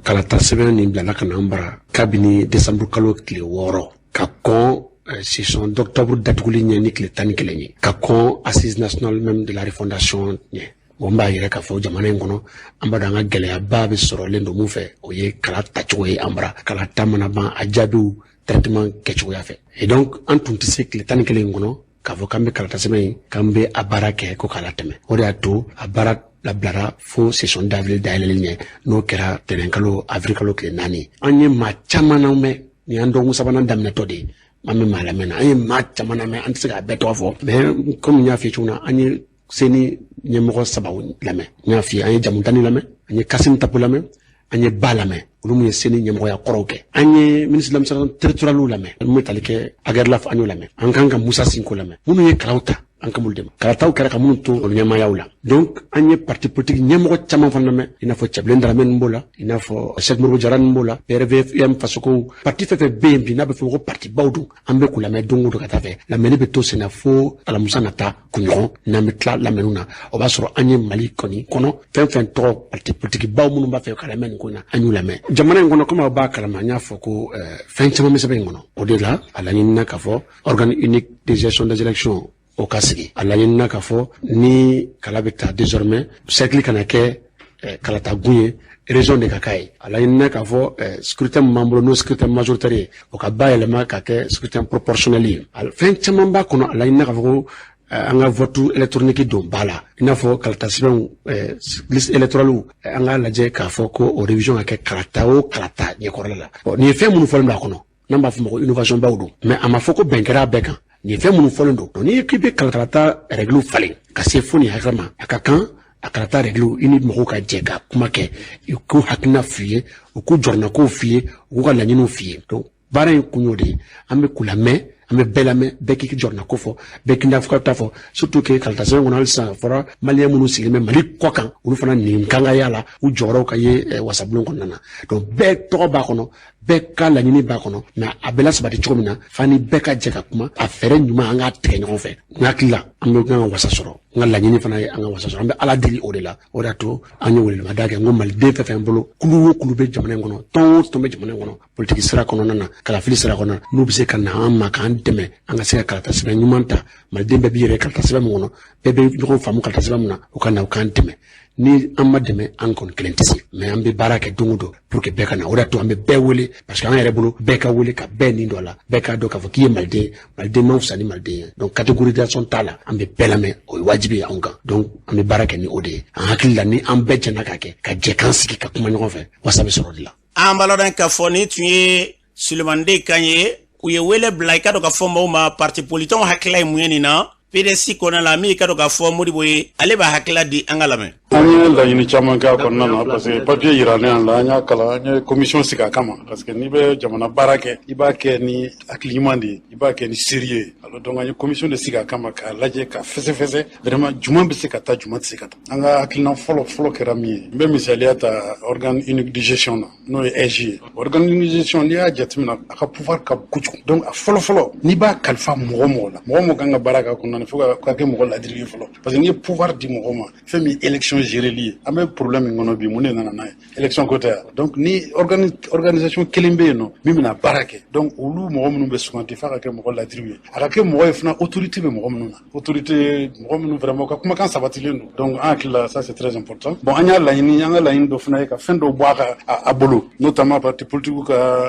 kalata sɛbɛn nin bilala ka na an bara kabini décembre kalo tile 6 ka kɔn session d'octobre datuguli ɲɛ ni tile 11 ye ka kɔn assise nationale même de la refondation ɲɛ bon b'a yɛrɛ k'a fɔ jamana in kɔnɔ an b'a dɔn an ka gɛlɛyaba bɛ sɔrɔlen don mun fɛ o ye kala tacogo ye an bara kala ta mana ban a jaabiw traitement kɛcogoya fɛ et donc an tun tɛ se tile 11 in kɔnɔ k'a fɔ k'an bɛ kalata sɛbɛn in k'an bɛ a baara kɛ ko k'a latɛmɛ o de y'a to a baara lablara fo session d'avril dayɛlɛlen ɲɛ n'o kɛra tɛnɛn kalo avril kalo tile 4 an ye maa caman lamɛn nin y'an dɔgɔkun sabanan daminɛtɔ de ye an bɛ maa lamɛn na an ye maa caman lamɛn an tɛ se k'a bɛɛ tɔgɔ fɔ mais comme n y'a f'i ye cogo min na an ye seni ɲɛmɔgɔ 3 lamɛn n y'a f'i ye an ye Jamutani lamɛn an ye Kassim Tapo lamɛn an ye Ba lamɛn olu mun ye seni ɲɛmɔgɔya kɔrɔw kɛ an ye ministre de l'administration territoriale lamɛn mun bɛ tali kɛ Aguerlaf an y'o lamɛn an kan ka Musa Sinko lamɛn minnu ye kalaw ta an ka mulu de ma kalataw kɛra ka minnu to olu ɲɛmaayaw la donc an ye parti politique ɲɛmɔgɔ caman fana lamɛn i n'a fɔ Cɛbilen Darame nin b'o la i n'a fɔ Cheikh Modibo Jara nin b'o la PRVM fasokow parti fɛn fɛn bɛ yen bi n'a bɛ fɔ ko parti baw don an bɛ k'u lamɛn don o don ka taa fɛ lamɛnni bɛ to sen na fo alamusa nata kunɲɔgɔn n'an bɛ tila lamɛnniw na o b'a sɔrɔ an ye Mali kɔni kɔnɔ fɛn fɛn tɔgɔ parti politique baw minnu b'a fɛ ka lamɛn nin ko in na an y'u lamɛn jamana in kɔnɔ komi aw b'a kalama an y'a fɔ ko fɛn caman bɛ sɛbɛn in kɔnɔ o de la a laɲinina k'a fɔ organe unique de gestion des élections o ka sigi a laɲinina k'a fɔ ni kala bɛ taa désormais cercle kana kɛ kalata gun ye région de ka k'a ye a laɲinina k'a fɔ scrutin min b'an bolo n'o scrutin majoritaire ye o ka bayɛlɛma ka kɛ scrutin proportionnel ye fɛn caman b'a kɔnɔ a laɲinina k'a fɔ ko an ka vote électronique don ba la i n'a fɔ kalata sɛbɛnw liste électorale an k'a lajɛ k'a fɔ ko o révision ka kɛ kalata o kalata ɲɛkɔrɔla la bon nin ye fɛn minnu fɔlen don a kɔnɔ n'an b'a fɔ ma ko innovation baw don mais a ma fɔ ko bɛn kɛra a bɛɛ kan nin fɛn minnu fɔlen don n'i ye k'i bɛ kalata règle falen ka se fo nin hakɛ ma a ka kan a kalata règle i ni mɔgɔw ka jɛ ka kuma kɛ u k'u hakilina f'i ye u k'u jɔrɔnakow f'i ye u k'u ka laɲiniw f'i ye donc baara in kun y'o de ye an bɛ k'u lamɛn an bɛ bɛɛ lamɛn bɛɛ k'i jɔrɔnako fɔ bɛɛ k'i n'a fɔ ka taa fɔ surtout que kalata sɛbɛn kɔnɔ hali sisan fɔra maliyɛn minnu sigilen bɛ Mali kɔ kan olu fana nin kan ka y'a la u jɔyɔrɔw ka ye wasabulon kɔnɔna na donc bɛɛ tɔgɔ b'a kɔnɔ bɛɛ ka laɲini b'a kɔnɔ mais a bɛ lasabati cogo min na f'a ni bɛɛ ka jɛ ka kuma a fɛɛrɛ ɲuman an k'a tigɛ ɲɔgɔn fɛ n hakili la an bɛ kan ka wasa sɔrɔ n ka laɲini fana ye an ka wasa sɔrɔ an bɛ ala deli o de la o de y'a to an ye welemada kɛ n ko maliden fɛn fɛn bolo kulu o kulu bɛ jamana in kɔnɔ tɔn o tɔn bɛ jamana in kɔnɔ politiki sira kɔnɔna na kalafili sira kɔnɔna na n'u bɛ se ka na an ma k'an dɛmɛ an ka se ka kalata sɛbɛn ɲuman ta maliden bɛɛ b'i yɛrɛ kalata sɛbɛn min kɔnɔ bɛɛ bɛ ɲɔgɔn faamu kalata sɛbɛn min na u ka na u k'an dɛmɛ ni an ma dɛmɛ an kɔni kelen tɛ se mais an bɛ baara kɛ don o don pour que bɛɛ ka na o de to an bɛ bɛɛ wele parce que an yɛrɛ bolo bɛɛ ka wele ka bɛɛ nin dɔ la bɛɛ k'a dɔn k'a fɔ k'i ye maliden ma fisa ni maliden ye donc catégorisation t'a la an bɛ bɛɛ lamɛn o ye wajibi ye anw kan donc an bɛ baara kɛ ni o de ye an hakili la ni an bɛɛ jɛnna k'a kɛ ka jɛ k'an sigi ka kuma ɲɔgɔn fɛ wasa bɛ sɔrɔ de la. an b'a lɔn k'a fɔ ni tun ye Sulemanden kan ye u ye wele bila I ka dɔn k'a fɔ maaw ma parti politique hakilila ye mun ye nin na PDS kɔnɔna la min ka dɔn k'a fɔ Modibo ye ale b'a hakilila di an ka lamɛn. An ye laɲini caman kɛ a kɔnɔna na parce que papier yiralen la an y'a kalan an ye commission sigi a kama parce que n'i bɛ jamana baara kɛ I b'a kɛ ni hakili ɲuman de ye I b'a kɛ ni sérieux ye alors donc an ye commission de sigi a kama k'a lajɛ ka fɛsɛfɛsɛ vraiment juma bɛ se ka taa juma tɛ se ka taa an ka hakilina fɔlɔ kɛra min ye n bɛ misaliya ta organe unique de gestion na n'o ye EJ ye organe unique de gestion n'i y'a jateminɛ a ka pouvoir ka bon kojugu donc a fɔlɔ n'i b'a kalifa mɔgɔ la mɔgɔ kan ka baara k'a kɔnɔna na fo ka kɛ mɔgɔ ladiri ye fɔlɔ parce que n'i ye pouvoir di mɔgɔ ma fɛn min élection gérée an bɛ problème min kɔnɔ bi mun de nana n'a ye élection ko tɛ yan donc ni organisation kelen bɛ yen nɔ min bɛna baara kɛ donc olu mɔgɔ minnu bɛ suganti f'a ka kɛ mɔgɔ ladiriw ye a ka kɛ mɔgɔ ye fana autorité bɛ mɔgɔ minnu na autorité mɔgɔ minnu vraiment ka kumakan sabatilen don donc an hakili la ça c'est très important bon an y'a laɲini an ka laɲini dɔ fana ye ka fɛn dɔ bɔ a bolo notamment parti politique ka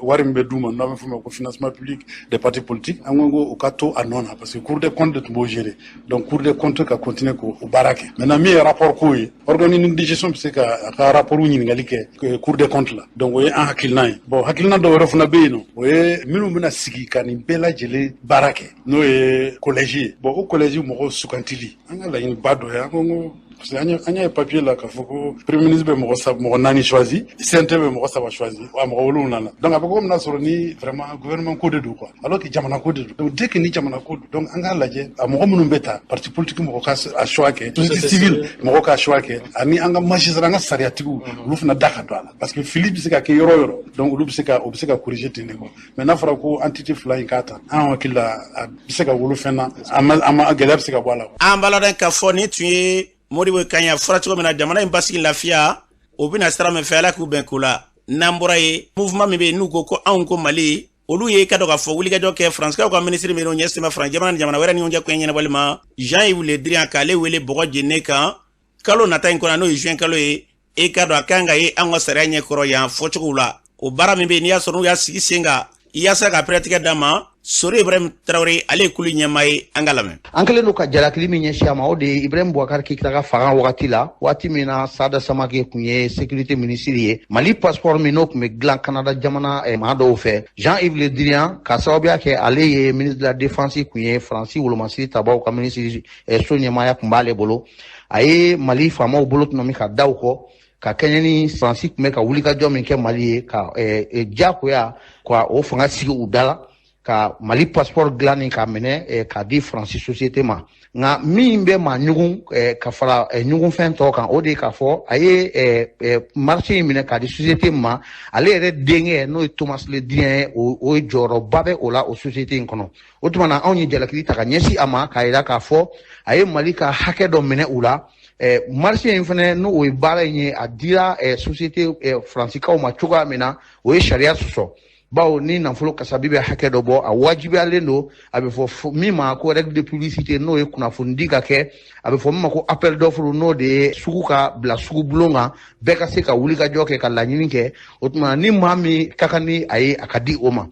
wari min bɛ d'u ma n'a bɛ fɔ o ma ko financement public des partis politiques an ko o ka to a nɔ na parce que cour des comptes de tun b'o gérer donc cour des comptes ka continuer k'o baara kɛ maintenant min ye rapport ko ye organisme de gestion bɛ se ka rapport ɲininkali kɛ cour des comptes la donc o ye an hakilina ye bon hakilina dɔ wɛrɛ fana bɛ yen nɔ o ye minnu bɛna sigi ka nin bɛɛ lajɛlen baara kɛ n'o ye collège ye bon o collège mɔgɔw sugantili an ka laɲini ba dɔ ye an ko parce que an y'a papier la k'a fɔ ko premier ministre bɛ mɔgɔ 4 choisi CNT bɛ mɔgɔ 3 choisi wa mɔgɔ 7 nana donc a bɛ ko bɛna sɔrɔ ni vraiment gouvernement ko de don quoi alors que jamana ko de don donc dès que ni jamana ko don donc an k'a lajɛ a mɔgɔ minnu bɛ ta parti politique mɔgɔ ka a choix kɛ société civile mɔgɔ ka choix kɛ ani an ka magistrat an ka sariyatigiw olu fana da ka don a la parce que fili bɛ se ka kɛ yɔrɔ donc olu bɛ se ka corriger ten de quoi mais n'a fɔra ko entité fila in k'a ta an hakili la a bɛ se ka wolo fɛn na a ma gɛlɛya bɛ se ka bɔ a la. an b'a lɔn k'a fɔ ni tun ye Modibo Kanya fɔra cogo min na jamana in basigi lafiya o bɛna sira min fɛ Ala k'u bɛn ko la n'an bɔra ye mouvement min bɛ yen n'u ko ko anw ko Mali olu ye ka dɔn k'a fɔ wulikajɔ kɛ faransikɛw ka ministre min ɲɛ sɛmɛ faran jamana ni jamana wɛrɛ ni ɲɔgɔn cɛ ko ɲɛnabɔli ma Jean-Yves Le Drian k'ale wele bɔgɔ jeninen kan kalo nata in kɔnɔ n'o ye juin kalo ye e ka dɔn a kan ka ye an ka sariya ɲɛkɔrɔ yan fɔcogow la o baara min bɛ yen n'i y'a sɔrɔ n'u y'a sigi sen kan i yaasa ka pɛrɛtigɛ d'a ma Sori Ibrahim Traoré ale ye kulu ɲɛmaa ye an ka lamɛn. An kɛlen don ka jalakili min ɲɛsin a ma o de ye Ibrahim Boubacar Keïta ka fanga wagati la waati min na Sada Samake kun ye sécurité ministre ye Mali passeport min n'o kun bɛ dilan Canada jamana maa dɔw fɛ Jean-Yves Le Drian ka sababuya kɛ ale ye ministre de la défense kun ye Faransi Wolomasiri Tabaw ka ministre so ɲɛmaaya kun b'ale bolo a ye Mali faamaw bolo tuma min ka da u kɔ ka kɛɲɛ ni Faransi kun bɛ ka wulikajɔ min kɛ Mali ye ka diyagoya ka o fanga sigi u da la ka Mali passeport dilanni ka minɛ ka di Faransi société ma nka min bɛ maa ɲugun ka fara ɲugun fɛn tɔ kan o de ye k'a fɔ a ye marché in minɛ k'a di société ma ale yɛrɛ denkɛ n'o ye Thomas Le Drian ye o ye jɔyɔrɔba bɛ o la o société in kɔnɔ o tuma na anw ye jalakili ta ka ɲɛsin a ma k'a jira k'a fɔ a ye Mali ka hakɛ dɔ minɛ u la marché in fana n'o ye baara in ye a dira société faransikaw ma cogoya min na o ye sariya sɔsɔ bawo ni nafolo kasabi bɛ hakɛ dɔ bɔ a wajibiyalen don a bɛ fɔ min ma ko règle de publicité n'o ye kunnafoni ka kɛ a bɛ fɔ min ma ko appel d'offre n'o de ye sugu ka bila sugu bulon kan bɛɛ ka se ka wulikajɔ kɛ ka laɲini kɛ o tuma ni maa min ka kan ni a ye a ka di o ma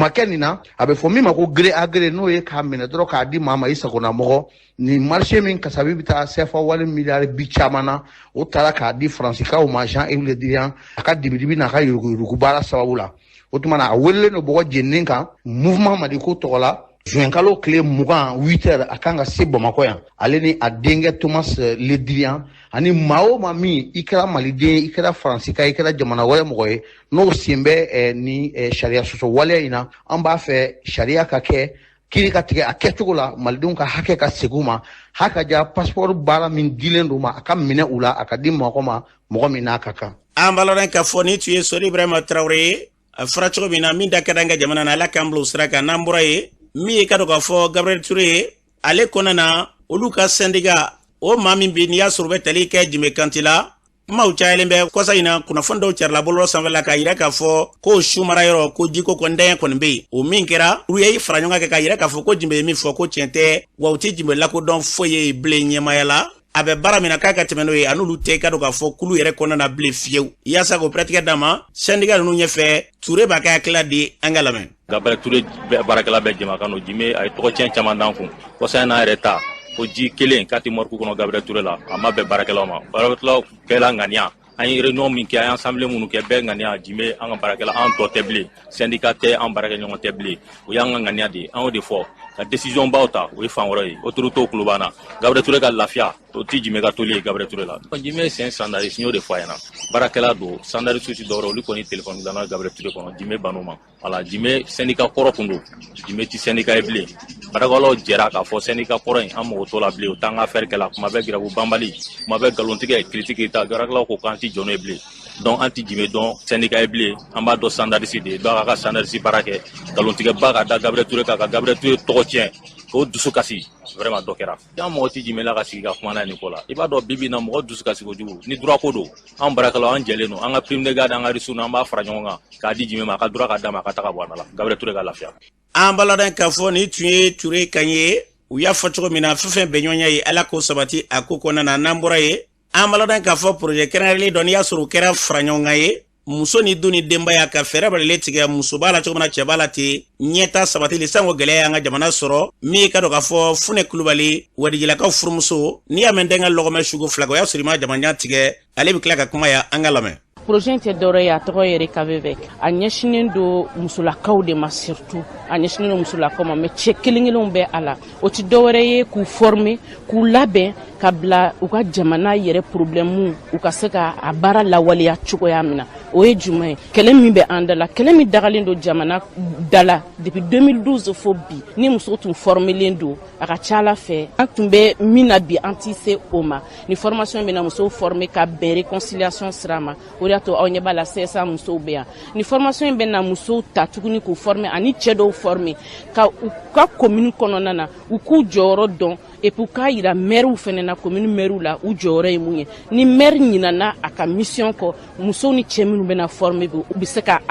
kɛ nin na a bɛ fɔ min ma ko gré à gré n'o ye k'a minɛ dɔrɔn k'a di maa ma i sagona mɔgɔ ni marché min kasabi bɛ taa CFA wali miliyari bi caman na o taara k'a di faransikaw ma Jean-Yves Le Drian a ka dibidibi n'a ka yuruguyurugu baara sababu la o tuma na a welelen don bɔgɔ jeninen kan mouvement Mali ko tɔgɔ la juin kalo tile 28h a kan ka se Bamakɔ yan ale ni a denkɛ Thomas Le Drian ani maa o maa min i kɛra maliden i kɛra faransika i kɛra jamana wɛrɛ mɔgɔ ye n'o sen bɛ ni sariya sɔsɔ waleya in na an b'a fɛ sariya ka kɛ kiri ka tigɛ a kɛcogo la malidenw ka hakɛ ka segin u ma hakaja passeport baara min dilen don ma a ka minɛ u la a ka di mɔgɔ ma mɔgɔ min n'a ka kan. an balaran ka fɔ ni tun ye Sori Ibrahima Traoré a fɔra cogo min na min da ka d'an ka jamana na Ala k'an bila o sira kan n'an bɔra ye min ye ka dɔn k'a fɔ Gabriel Touré ale kɔnɔna na olu ka syndicat o maa min bɛ n'i y'a sɔrɔ u bɛ tali kɛ Jime Kanti la kumaw cayalen bɛ kɔsa in na kunnafoni dɔw carila bɔlɔlɔ sanfɛ la k'a yira k'a fɔ ko su mara yɔrɔ ko jiko kɔndɛɲɛ kɔni bɛ yen o min kɛra olu ye fara ɲɔgɔn kan k'a yira k'a fɔ ko Jime ye min fɔ ko tiɲɛ tɛ wa u tɛ Jime lakodɔn foyi ye bilen ɲɛmaaya la a bɛ baara min na k'a ka tɛmɛ n'o ye a n'olu tɛ ka don k'a fɔ kulu yɛrɛ kɔnɔna na bilen fiyewu yaasa k'o pɛrɛtigɛ d'a ma syndicat ninnu ɲɛfɛ Ture b'a kɛ hakilila di an ka lamɛn. Gabriel Ture baarakɛla bɛɛ jɛma kan o Jime a ye tɔgɔcɛn caman d'an kun kɔsa in n'a yɛrɛ ta ko ji kelen k'a tɛ morgue kɔnɔ Gabriel Ture la a ma bɛn baarakɛlaw ma baarakɛlaw kɛla ŋaniya an ye réunion min kɛ an ye assemblée minnu kɛ bɛɛ ŋaniya Jime an ka baarakɛla an tɔ tɛ bilen syndicat tɛ an baarakɛɲɔgɔn tɛ bilen o y'an ka ŋaniya de an y'o de fɔ ka décision baw ta o ye fan wɛrɛ ye autorité kulo b'an na Gabriel Ture ka lafiya o ti Jime ka toli ye Gabriel Ture la Jime c'est un standardiste y'o de fɔ a ɲɛna baarakɛla don standardiste ti dɔwɛrɛ olu kɔni téléphone dilanna Gabriel Ture kɔnɔ Jime ban'o ma voilà Jime syndicat kɔrɔ kun don Jime ti syndicat ye bilen baarakɛlaw jɛra k'a fɔ syndicat kɔrɔ in an mago t'o la bilen o t'an ka affaire kɛla kuma bɛɛ grève banbali kuma bɛɛ galontigɛ critique ta baarakɛlaw ko k'an ti jɔ n'o ye bilen donc an ti Jime dɔn syndicat ye bilen an b'a dɔn standardiste de donc a ka standardiste baara kɛ galontigɛba ka da Gabriel Ture kan ka Gabriel Ture tɔgɔ tiɲɛ k'o dusu kasi vraiment dɔ kɛra an mɔgɔ ti Jime la ka sigi ka kuma n'a ye nin ko la i b'a dɔn bibi na mɔgɔ dusu kasi kojugu ni droit ko don an baarakɛlaw an jɛlen don an ka prime de garde an ka risu an b'a fara ɲɔgɔn kan k'a di Jime ma a ka droit ka d'a ma a ka taga bɔ an la Gabriel Ture ka lafiya. An balada k'a fɔ ni tun ye Ture kan ye u y'a fɔ cogo min na fɛn fɛn bɛɲɔgɔnya ye ala k'o sabati a ko kɔnɔna na n'an bɔra ye an balada k'a fɔ projet kɛrɛnkɛrɛnlen dɔ n'i y'a sɔrɔ o kɛra fara ɲɔgɔn kan ye muso ni du ni denbaya ka fɛɛrɛ balalen tigɛ muso b'a la cogo min na cɛ b'a la ten ɲɛta sabatili sanko gɛlɛya y'an ka jamana sɔrɔ min ka dɔ k'a fɔ Fune Kulubali wadijilakaw furumuso n'i y'a mɛn denkɛ lɔgɔmɛ sugu fila o y'a sɔrɔ i ma jamana tigɛ ale bɛ tila ka kuma ya an ka lamɛn. Projet tɛ dɔwɛrɛ ye a tɔgɔ yɛrɛ Kavevec a ɲɛsinen don musolakaw de ma surtout a ɲɛsinen don musolakaw ma mais cɛ kelen-kelenw bɛ a la o ti dɔwɛrɛ ye k'u former k'u labɛn ka bila u ka jamana yɛrɛ problème u ka se ka a baara lawaleya cogoya min na o ye jumɛn ye kɛlɛ min bɛ an da la kɛlɛ min dagalen don jamana da la depuis 2012 fo bi ni muso tun formelen don a ka ca Ala fɛ an tun bɛ min na bi an ti se o ma ni formation bɛ na musow former ka bɛn réconciliation sira ma o de y'a to aw ɲɛ b'a la CSA musow bɛ yan ni formation bɛ na musow ta tuguni k'u former ani cɛ dɔw former ka u ka commune kɔnɔna na u k'u jɔyɔrɔ dɔn et pour k'a yira maire fɛnɛ na commune maire la u jɔyɔrɔ ye mun ye ni maire ɲinana a ka mission kɔ musow ni cɛ minnu bɛna former u bɛ se ka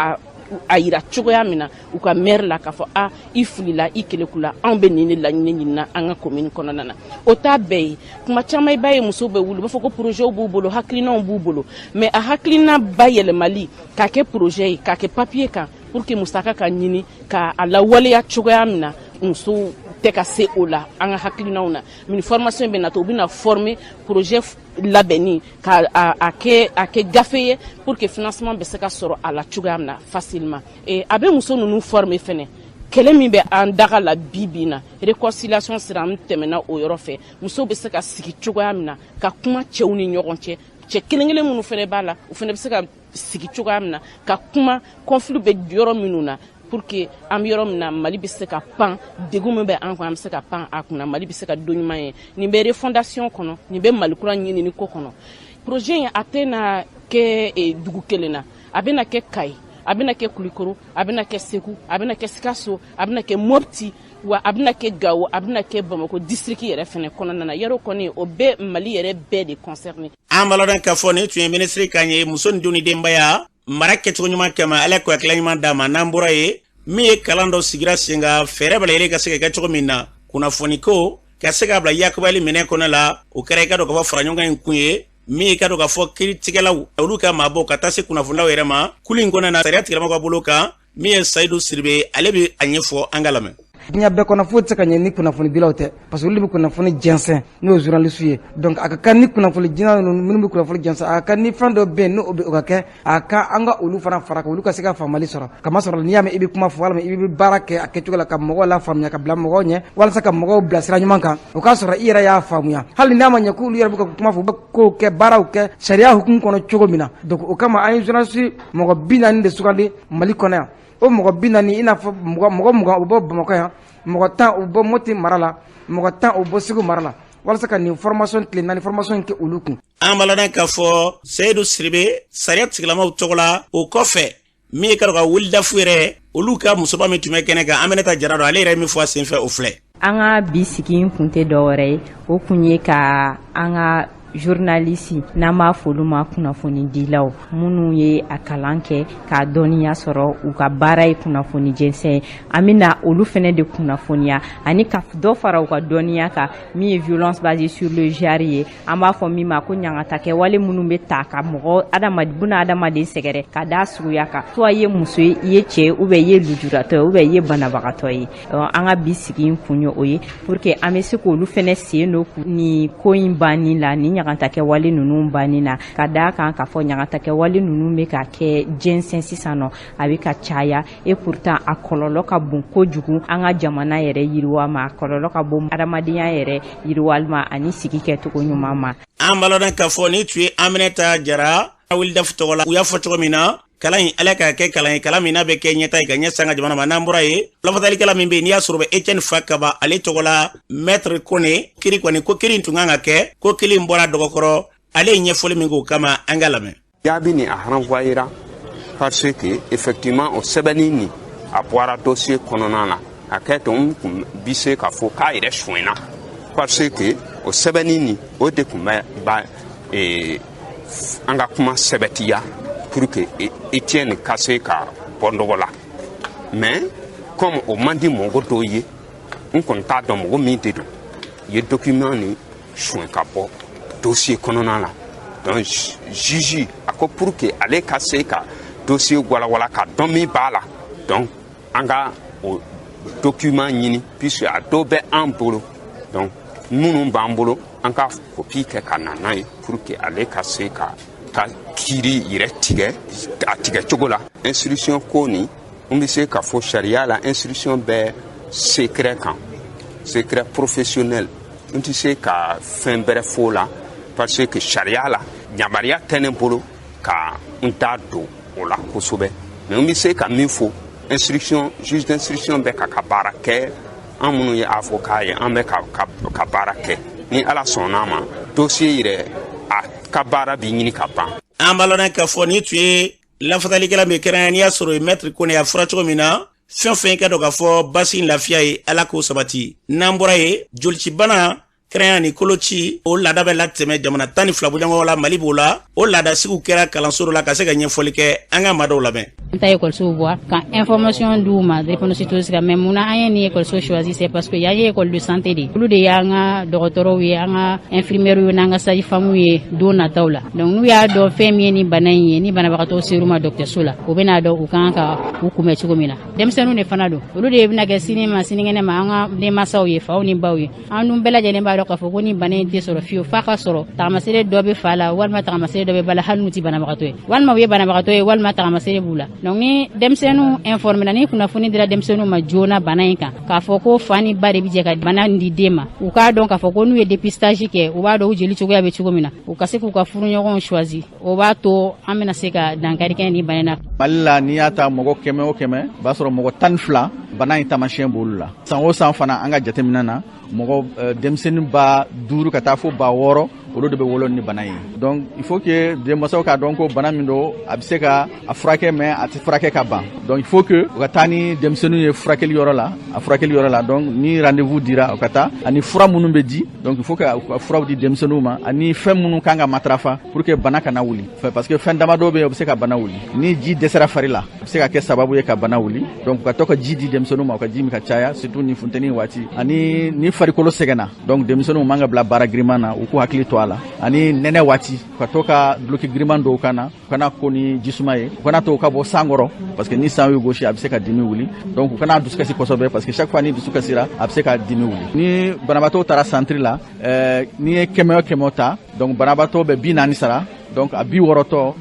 a yira cogoya min na u ka maire la k'a fɔ i filila i kelekula anw bɛ nin de laɲini ɲinina an ka commune kɔnɔna na o t'a bɛɛ ye kuma caman i b'a ye musow bɛ wuli u b'a fɔ ko projet b'u bolo hakilinaw b'u bolo mais a hakilina bayɛlɛmali k'a kɛ projet ye k'a kɛ papier kan pour que musaka ka ɲini k'a lawaleya cogoya min na musow tɛ ka se o la an ka hakilinaw na mais formation bɛ na to u bɛna former projet labɛnni ka a kɛ gafe ye pour que financement bɛ se ka sɔrɔ a la cogoya min na facilement a bɛ muso ninnu former fɛnɛ kɛlɛ min bɛ an daga la bi na réconciliation sira an tɛmɛna o yɔrɔ fɛ musow bɛ se ka sigi cogoya min na ka kuma cɛw ni ɲɔgɔn cɛ cɛ kelen-kelen minnu fɛnɛ b'a la u fɛnɛ bɛ se ka sigi cogoya min na ka kuma conflit bɛ yɔrɔ minnu na pour que an bɛ yɔrɔ min na Mali bɛ se ka pan degun min bɛ an kan an bɛ se ka pan a kunna Mali bɛ se ka don ɲuman ye nin bɛ refondation kɔnɔ nin bɛ Mali kura ɲinini ko kɔnɔ projet in a tɛna kɛ dugu kelen na a bɛna kɛ Kayi a bɛna kɛ Kulikoro a bɛna kɛ Segu a bɛna kɛ Sikaso a bɛna kɛ Mopti wa a bɛna kɛ Gawo a bɛna kɛ Bamako district yɛrɛ fɛnɛ kɔnɔna na yɔrɔ kɔni o bɛ Mali yɛrɛ bɛɛ de concerné. An balada k'a fɔ nin tun ye ministre kan ye muso ni du ni denbaya mara kɛcogo ɲuman kama ala ko hakilina ɲuman d'a ma n'an bɔra ye min ye kalan dɔ sigira sen kan fɛɛrɛ balalen ka se ka kɛ cogo min na kunnafoni ko ka se ka bila yakubali minɛ kɔnɔ la o kɛra i ka dɔn ka fɔ fara ɲɔgɔn kan in kun ye min i ka dɔn ka fɔ kiiritigɛlaw olu ka maabɔ ka taa se kunnafonilaw yɛrɛ ma kulu in kɔnɔna na sariya tigɛlamaw ka bolo kan min ye Sayidu Siribe ale bɛ a ɲɛfɔ an ka lamɛn. Diɲɛ bɛɛ kɔnɔ foyi tɛ se ka ɲɛ ni kunnafoni dilaw tɛ parce que olu bɛ kunnafoni jɛnsɛn n'o ye journaliste ye donc a ka kan ni kunnafoni dilaw minnu bɛ kunnafoni jɛnsɛn a ka kan ni fɛn dɔ bɛ yen n'o ka kɛ a ka an ka olu fana fara kan olu ka se ka faamali sɔrɔ kamasɔrɔ n'i y'a mɛn i bɛ kuma fɔ walima i bɛ baara kɛ a kɛcogo la ka mɔgɔw la faamuya ka bila mɔgɔw ɲɛ walasa ka mɔgɔw bila sira ɲuman kan o k'a sɔrɔ i yɛrɛ y'a faamuya hali n'a ma ɲɛ k'olu yɛrɛ bɛ ka kuma fɔ u bɛ kow kɛ baaraw kɛ sariya hukumu kɔnɔ cogo min na donc o kama an ye journaliste mɔgɔ 40 de sugandi Mali kɔnɔ yan o mɔgɔ 40 i n'a fɔ mɔgɔ 20 u bɔ Bamakɔ yan mɔgɔ 10 u bɔ Moti mara la mɔgɔ 10 u bɔ Segu mara la walasa ka nin formation tile 4 formation kɛ olu kun. An balada k'a fɔ Sayidu Siribe sariya tigilamaw tɔgɔ la o kɔfɛ min ye ka ka wuli dafu yɛrɛ olu ka musoba min tun bɛ kɛnɛ kan Aminata Jara dɔ ale yɛrɛ min fɔ a senfɛ o filɛ. An ka bi sigi kun tɛ dɔwɛrɛ ye o kun ye ka an ka journaliste n'an b'a f'olu ma kunnafoni dilaw minnu ye a kalan kɛ k'a dɔnniya sɔrɔ u ka baara ye kunnafoni jɛnsɛn an bɛna olu fɛnɛ de kunnafoniya ani ka dɔ fara u ka dɔnniya kan min ye violence basée sur le genre ye an b'a fɔ min ma ko ɲangata kɛ wale minnu bɛ ta ka mɔgɔ buna adamaden sɛgɛrɛ ka da suguya kan soit i ye muso ye i ye cɛ ou bien i ye lujuratɔ ye ou bien i ye banabagatɔ ye an ka bi sigi in kun ye o ye pour que an bɛ se k'olu fɛnɛ sen don ni ko in banni la ni ɲagatakɛ wale ninnu banni na ka da kan k'a fɔ ɲagatakɛ wale ninnu bɛ ka kɛ jɛnsɛn sisan nɔ a bɛ ka caya et pourtant a kɔlɔlɔ ka bon kojugu an ka jamana yɛrɛ yiriwa ma a kɔlɔlɔ ka bon adamadenya yɛrɛ yiriwali ma ani sigi kɛcogo ɲuman ma. An balɔna k'a fɔ ni tun ye Aminata Jara wulida tɔgɔ la u y'a fɔ cogo min na kalan in ala ka kɛ kalan ye kalan min n'a bɛ kɛ ɲɛta ye ka ɲɛ sanga jamana ma n'an bɔra ye lafatalikɛla min bɛ yen n'i y'a sɔrɔ bɛ Etienne Fakaba ale tɔgɔ la maître Kone kiri kɔni ko kiri tun kan ka kɛ ko kiri bɔra dɔgɔkɔrɔ ale ye ɲɛfɔli min k'o kama an ka lamɛn. Jaabi ni a renvoyera parce que effectivement o sɛbɛnni ni a bɔra dossier kɔnɔna na a kɛ tun bi se ka fɔ k'a yɛrɛ suɲɛna parce que o sɛbɛnni ni o de tun bɛ an ka kuma sɛbɛtiya pour que Etienne ka se ka bɔ nɔgɔ la mais comme o man di mɔgɔ dɔw ye n kɔni t'a dɔn mɔgɔ min de don ye document ni suɲɛ ka bɔ dossier kɔnɔna la donc juge a ko pour que ale ka se ka dossier walawala ka dɔn min b'a la donc an ka o document ɲini puisque a dɔw bɛ an bolo donc minnu b'an bolo an ka copie kɛ ka na n'a ye pour que ale ka se ka kiri yɛrɛ tigɛ a tigɛ cogo la instruction ko ni n bɛ se ka fɔ sariya la instruction bɛ secret kan secret professionnel n tɛ se ka fɛn bɛrɛ fɔ la parce que sariya la yamaruya tɛ ne bolo ka n da don o la kosɛbɛ mais n bɛ se ka min fɔ instruction juge d'instruction bɛ ka baara kɛ an minnu ye avocat ye an bɛ ka baara kɛ ni ala sɔnn'a ma dossier yɛrɛ a ka baara bɛ ɲini ka ban. An balɔna k'a fɔ ni tun ye lafatalikɛla min kɛra n'i y'a sɔrɔ ye maître Kone a fɔra cogo min na fɛn fɛn ka dɔn k'a fɔ basi lafiya ye ala k'o sabati n'an bɔra ye jolicibana kɛrɛnya ni koloci o laada bɛ latɛmɛ jamana 12 bɔɲɔgɔnko la Mali b'o la o laada sigiw kɛra kalanso la ka se ka ɲɛfɔli kɛ an ka maa dɔw lamɛn. An ta école bɔ ka information d'u ma drépanocytose kan mais mun na an ye ni école choisi c'est parce que y'a ye école de santé de olu de y'an ka dɔgɔtɔrɔw ye an ka infirmières ye n'an ka sage-femme ye don nataw la donc n'u y'a dɔn fɛn min ye ni bana in ye ni banabagatɔ ser'u ma dɔgɔtɔrɔso la u bɛna dɔn u kan ka u kunbɛn cogo min na denmisɛnninw de fana don olu de bɛna kɛ sini ma sinikɛnɛ ma an ka denmansaw ye faw ni baw ye an dun bɛɛ lajɛlen b'a dɔn k'a fɔ ko ni bana in tɛ sɔrɔ fiyewu f'a ka sɔrɔ tagamasere dɔ bɛ fa la walima tagamasere dɔ bɛ ba la hali n'u tɛ banabagatɔ ye walima u ye banabagatɔ ye walima tagamasere b'u la donc ni denmisɛnninw informé la ni kunnafoni dira denmisɛnninw ma joona bana in kan k'a fɔ ko fa ni ba de bɛ jɛ ka bana di den ma u k'a dɔn k'a fɔ ko n'u ye dépistage kɛ u b'a dɔn u jeli cogoya bɛ cogo min na u ka se k'u ka furuɲɔgɔnw choisi o b'a to an bɛna se ka dankari kɛ ni bana in na. Mali la n'i y'a ta mɔgɔ 100 o 100 o b'a sɔrɔ mɔgɔ 12 bana in taamasiyɛn b'olu la san o san fana an ka jateminɛ na mɔgɔ denmisɛnnin ba 5 ka taa fo ba 6 olu de bɛ wolo ni bana ye donc il faut que denmansaw k'a dɔn ko bana min don a bɛ se ka a furakɛ mais a tɛ furakɛ ka ban donc il faut que u ka taa ni denmisɛnninw ye furakɛli yɔrɔ la a furakɛli yɔrɔ la donc ni rendez-vous dira u ka taa ani fura minnu bɛ di donc il faut que u ka furaw di denmisɛnninw ma ani fɛn minnu kan ka matarafa pour que bana kana wuli parce que fɛn damadɔ bɛ yen o bɛ se ka bana wuli ni ji dɛsɛra fari la a bɛ se ka kɛ sababu ye ka bana wuli donc u ka to ka ji di denmisɛnninw ma u ka ji min ka caya surtout ni funteni waati ani ni farikolo sɛgɛnna donc denmisɛnninw man ka bila baara giriman na u k'u hakili to a la ani nɛnɛ waati u ka to ka duloki giriman dɔw kana u kana ko ni jisuma ye u kana to ka bɔ san kɔrɔ parce que ni san y'u gosi a bɛ se ka dimi wuli donc u kana dusukasi kosɛbɛ parce que chaque fois ni dusukasira a bɛ se ka dimi wuli ni banabaatɔw taara centre la ni ye 100 o 100 ta donc banabaatɔ bɛ 40 sara donc a 60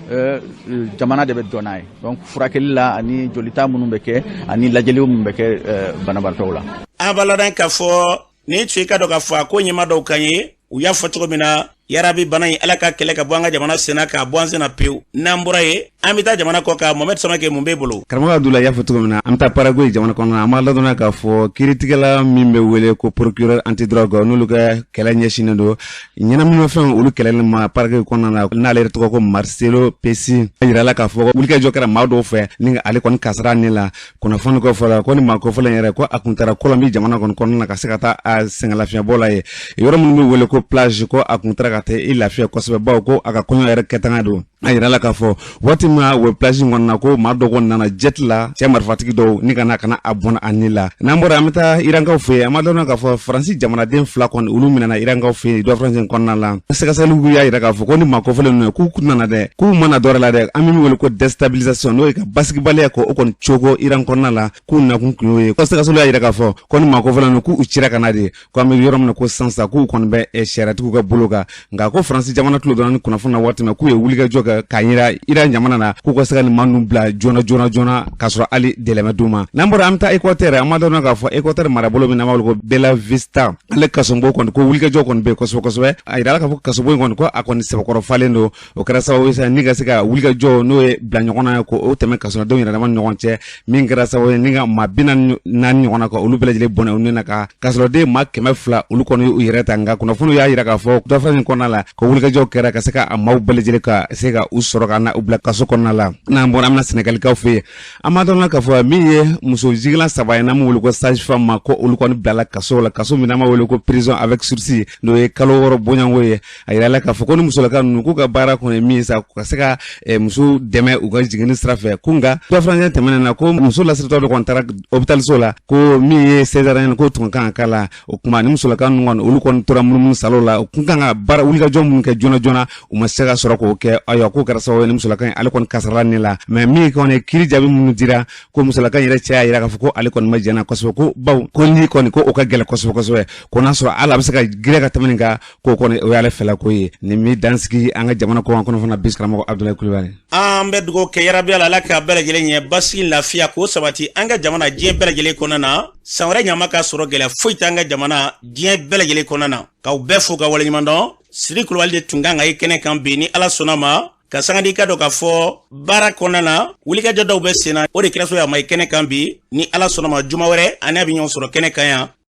jamana de bɛ dɔn n'a ye donc furakɛli la ani jolita minnu bɛ kɛ ani lajɛliw minnu bɛ kɛ banabaatɔw la. An balɔna k'a fɔ ni tun ye ka dɔn k'a fɔ a ko ɲɛma dɔw kan ye u y'a fɔ cogo min na yarabi bana in ala ka kɛlɛ ka bɔ an ka jamana senna k'a bɔ an senna pewu n'an bɔra ye an bɛ taa jamana kɔ kan Mohamed Samake mun b'e bolo. Karamɔgɔ Abdulayi y'a fɔ cogo min na an bɛ taa Paraguay jamana kɔnɔ na an b'a ladɔnna k'a fɔ kiiritigɛla min bɛ wele ko procureur antidrogue n'olu ka kɛlɛ ɲɛsinnen don ɲɛnaminimafɛnw olu kɛlɛli ma Paraguay kɔnɔna na n'ale yɛrɛ tɔgɔ ko Marcelo Pessi a yirala k'a fɔ wulikajɔ kɛra maa dɔw fɛ ni ale kɔni kasara ne la kunnafoni kɔ fɔla ko ni maa kɔfɔla yɛrɛ ko a kun taara Colombie jamana kɔnɔ kɔnɔna na ka se ka taa a sɛgɛnlafiɲɛbɔ la ye yɔrɔ minnu bɛ wele ko plage ko a kun taara ka taa i lafiya kosɛbɛ bawo ko a ka kɔɲɔ yɛrɛ kɛtanga don a yira la k'a fɔ waati min na o plage in kɔnɔna ko maa dɔ kɔni nana jet la cɛ marifatigi dɔw ni kana a bɔn a ni la n'an bɔra an bɛ taa irankaw fɛ yen an b'a dɔn k'a fɔ faransi jamanaden 2 kɔni olu minɛna irankaw fɛ yen dɔ faransi kɔnɔna la sɛgɛsɛgɛliw y'a yira k'a fɔ ko ni maa kɔfɛlen ninnu k'u nana dɛ k'u mana dɔ wɛrɛ la dɛ an bɛ min wele ko déstabilisation n'o ye ka basigibaliya ko o kɔni cogo Iran kɔnɔna la k'u nakun kun y'o ye ko sɛgɛsɛgɛliw y'a yira k'a fɔ ko ni maa kɔfɛlen ninnu k'u cira ka na de ko an bɛ yɔrɔ min na ko sansa k'u kɔni bɛ sariatigiw ka bolo kan nka ko faransi jamana tulo dɔrɔn ni kunnafoni na waati min k'u ye wulikajɔ kɛ k'a yira Iran jamana na k'u ka se ka nin maa ninnu bila joona k'a sɔrɔ hali dɛlɛmɛ d'u ma n'an bɔra an bɛ taa Équateur an b'a dɔn k'a fɔ Équateur marabolo min n'an b'a wele ko Bella Vista ale kasobon kɔni ko wulikajɔ kɔni bɛ yen kosɛbɛ a yira k'a fɔ kasobon in kɔni ko a kɔni sɛbɛkɔrɔ falen don o kɛra sababu ye ni ka se ka wulikajɔ n'o ye bila ɲɔgɔnna ye ko o tɛmɛ kasonadenw yɛrɛ dama ni ɲɔgɔn cɛ min kɛra sababu ye ni ka maa 44 ɲɔgɔnna kan olu bɛɛ lajɛlen bɔnɛ u ni na ka kasɔrɔden maa 200 olu kɔni u yɛrɛ ta nka kunnafoniw y'a yira k'a fɔ dɔfɛn in kɔnɔna la ko wulikajɔ kɛra ka se ka a maaw bɛɛ lajɛlen ka se ka u sɔrɔ ka na u bila kaso kɔnɔna la n'an bɔra an bɛna Sénégalikaw fɛ yen an b'a dɔn k'a fɔ min ye muso jigilan 3 ye n'an b'u wele ko sage-femme ma ko olu kɔni bilala kaso la kaso min n'an b'a wele ko prison avec sursis n'o ye kalo 6 bɔɲanko ye a yira la k'a fɔ ko ni musolaka ninnu k'u ka baara kɔni ye min ye sa ka se ka muso dɛmɛ u ka jiginni sira fɛ ko nka dɔ fana tɛmɛnen na ko muso lasiritɔ dɔ kɔni taara hôpitalso la ko min ye césarienne ko tun kan ka k'a la o kuma ni musolaka ninnu kɔni olu kɔni tora munumunu salo la u kun kan ka baara wulikajɔ minnu kɛ joona u ma se ka sɔrɔ k'o kɛ ayiwa k'o kɛra sababu ye ni musolaka in ale kɔni kasarala nin la mais min kɔni kiiri jaabi minnu dira ko musolaka in yɛrɛ cɛ y'a yira k'a fɔ ko ale kɔni ma jɛnna kosɛbɛ ko baw ko ni kɔni ko o ka gɛlɛn kosɛbɛ ko n'a sɔrɔ ala a bɛ se ka gɛrɛ ka tɛmɛ nin kan ko kɔni o y'ale fɛla ko ye nin mi dansigi an ka jamana kɔnɔ fana biskaramɔgɔ Abdoulaye Kulibali an bɛ dugawu kɛ yarabi ala k'a bɛɛ lajɛlen ɲɛ basigi lafiya k'o sabati an ka jamana diɲɛ bɛɛ lajɛlen kɔnɔna na san wɛrɛ ɲama ka sɔrɔ gɛlɛya foyi t'an ka jamana diɲɛ bɛɛ lajɛlen kɔnɔna na k'aw bɛɛ fo ka waleɲuman dɔn Siri Kulibali de tun kan ka ye kɛnɛ kan bi ni ala sɔnna ma ka sangadi ka dɔ k'a fɔ baara kɔnɔna na wulikajɔ dɔw bɛ sen na o de kɛra so y'a ma ye kɛnɛ kan bi ni ala sɔnna ma juma wɛrɛ ani a bɛ ɲɔgɔn sɔrɔ kɛnɛ kan yan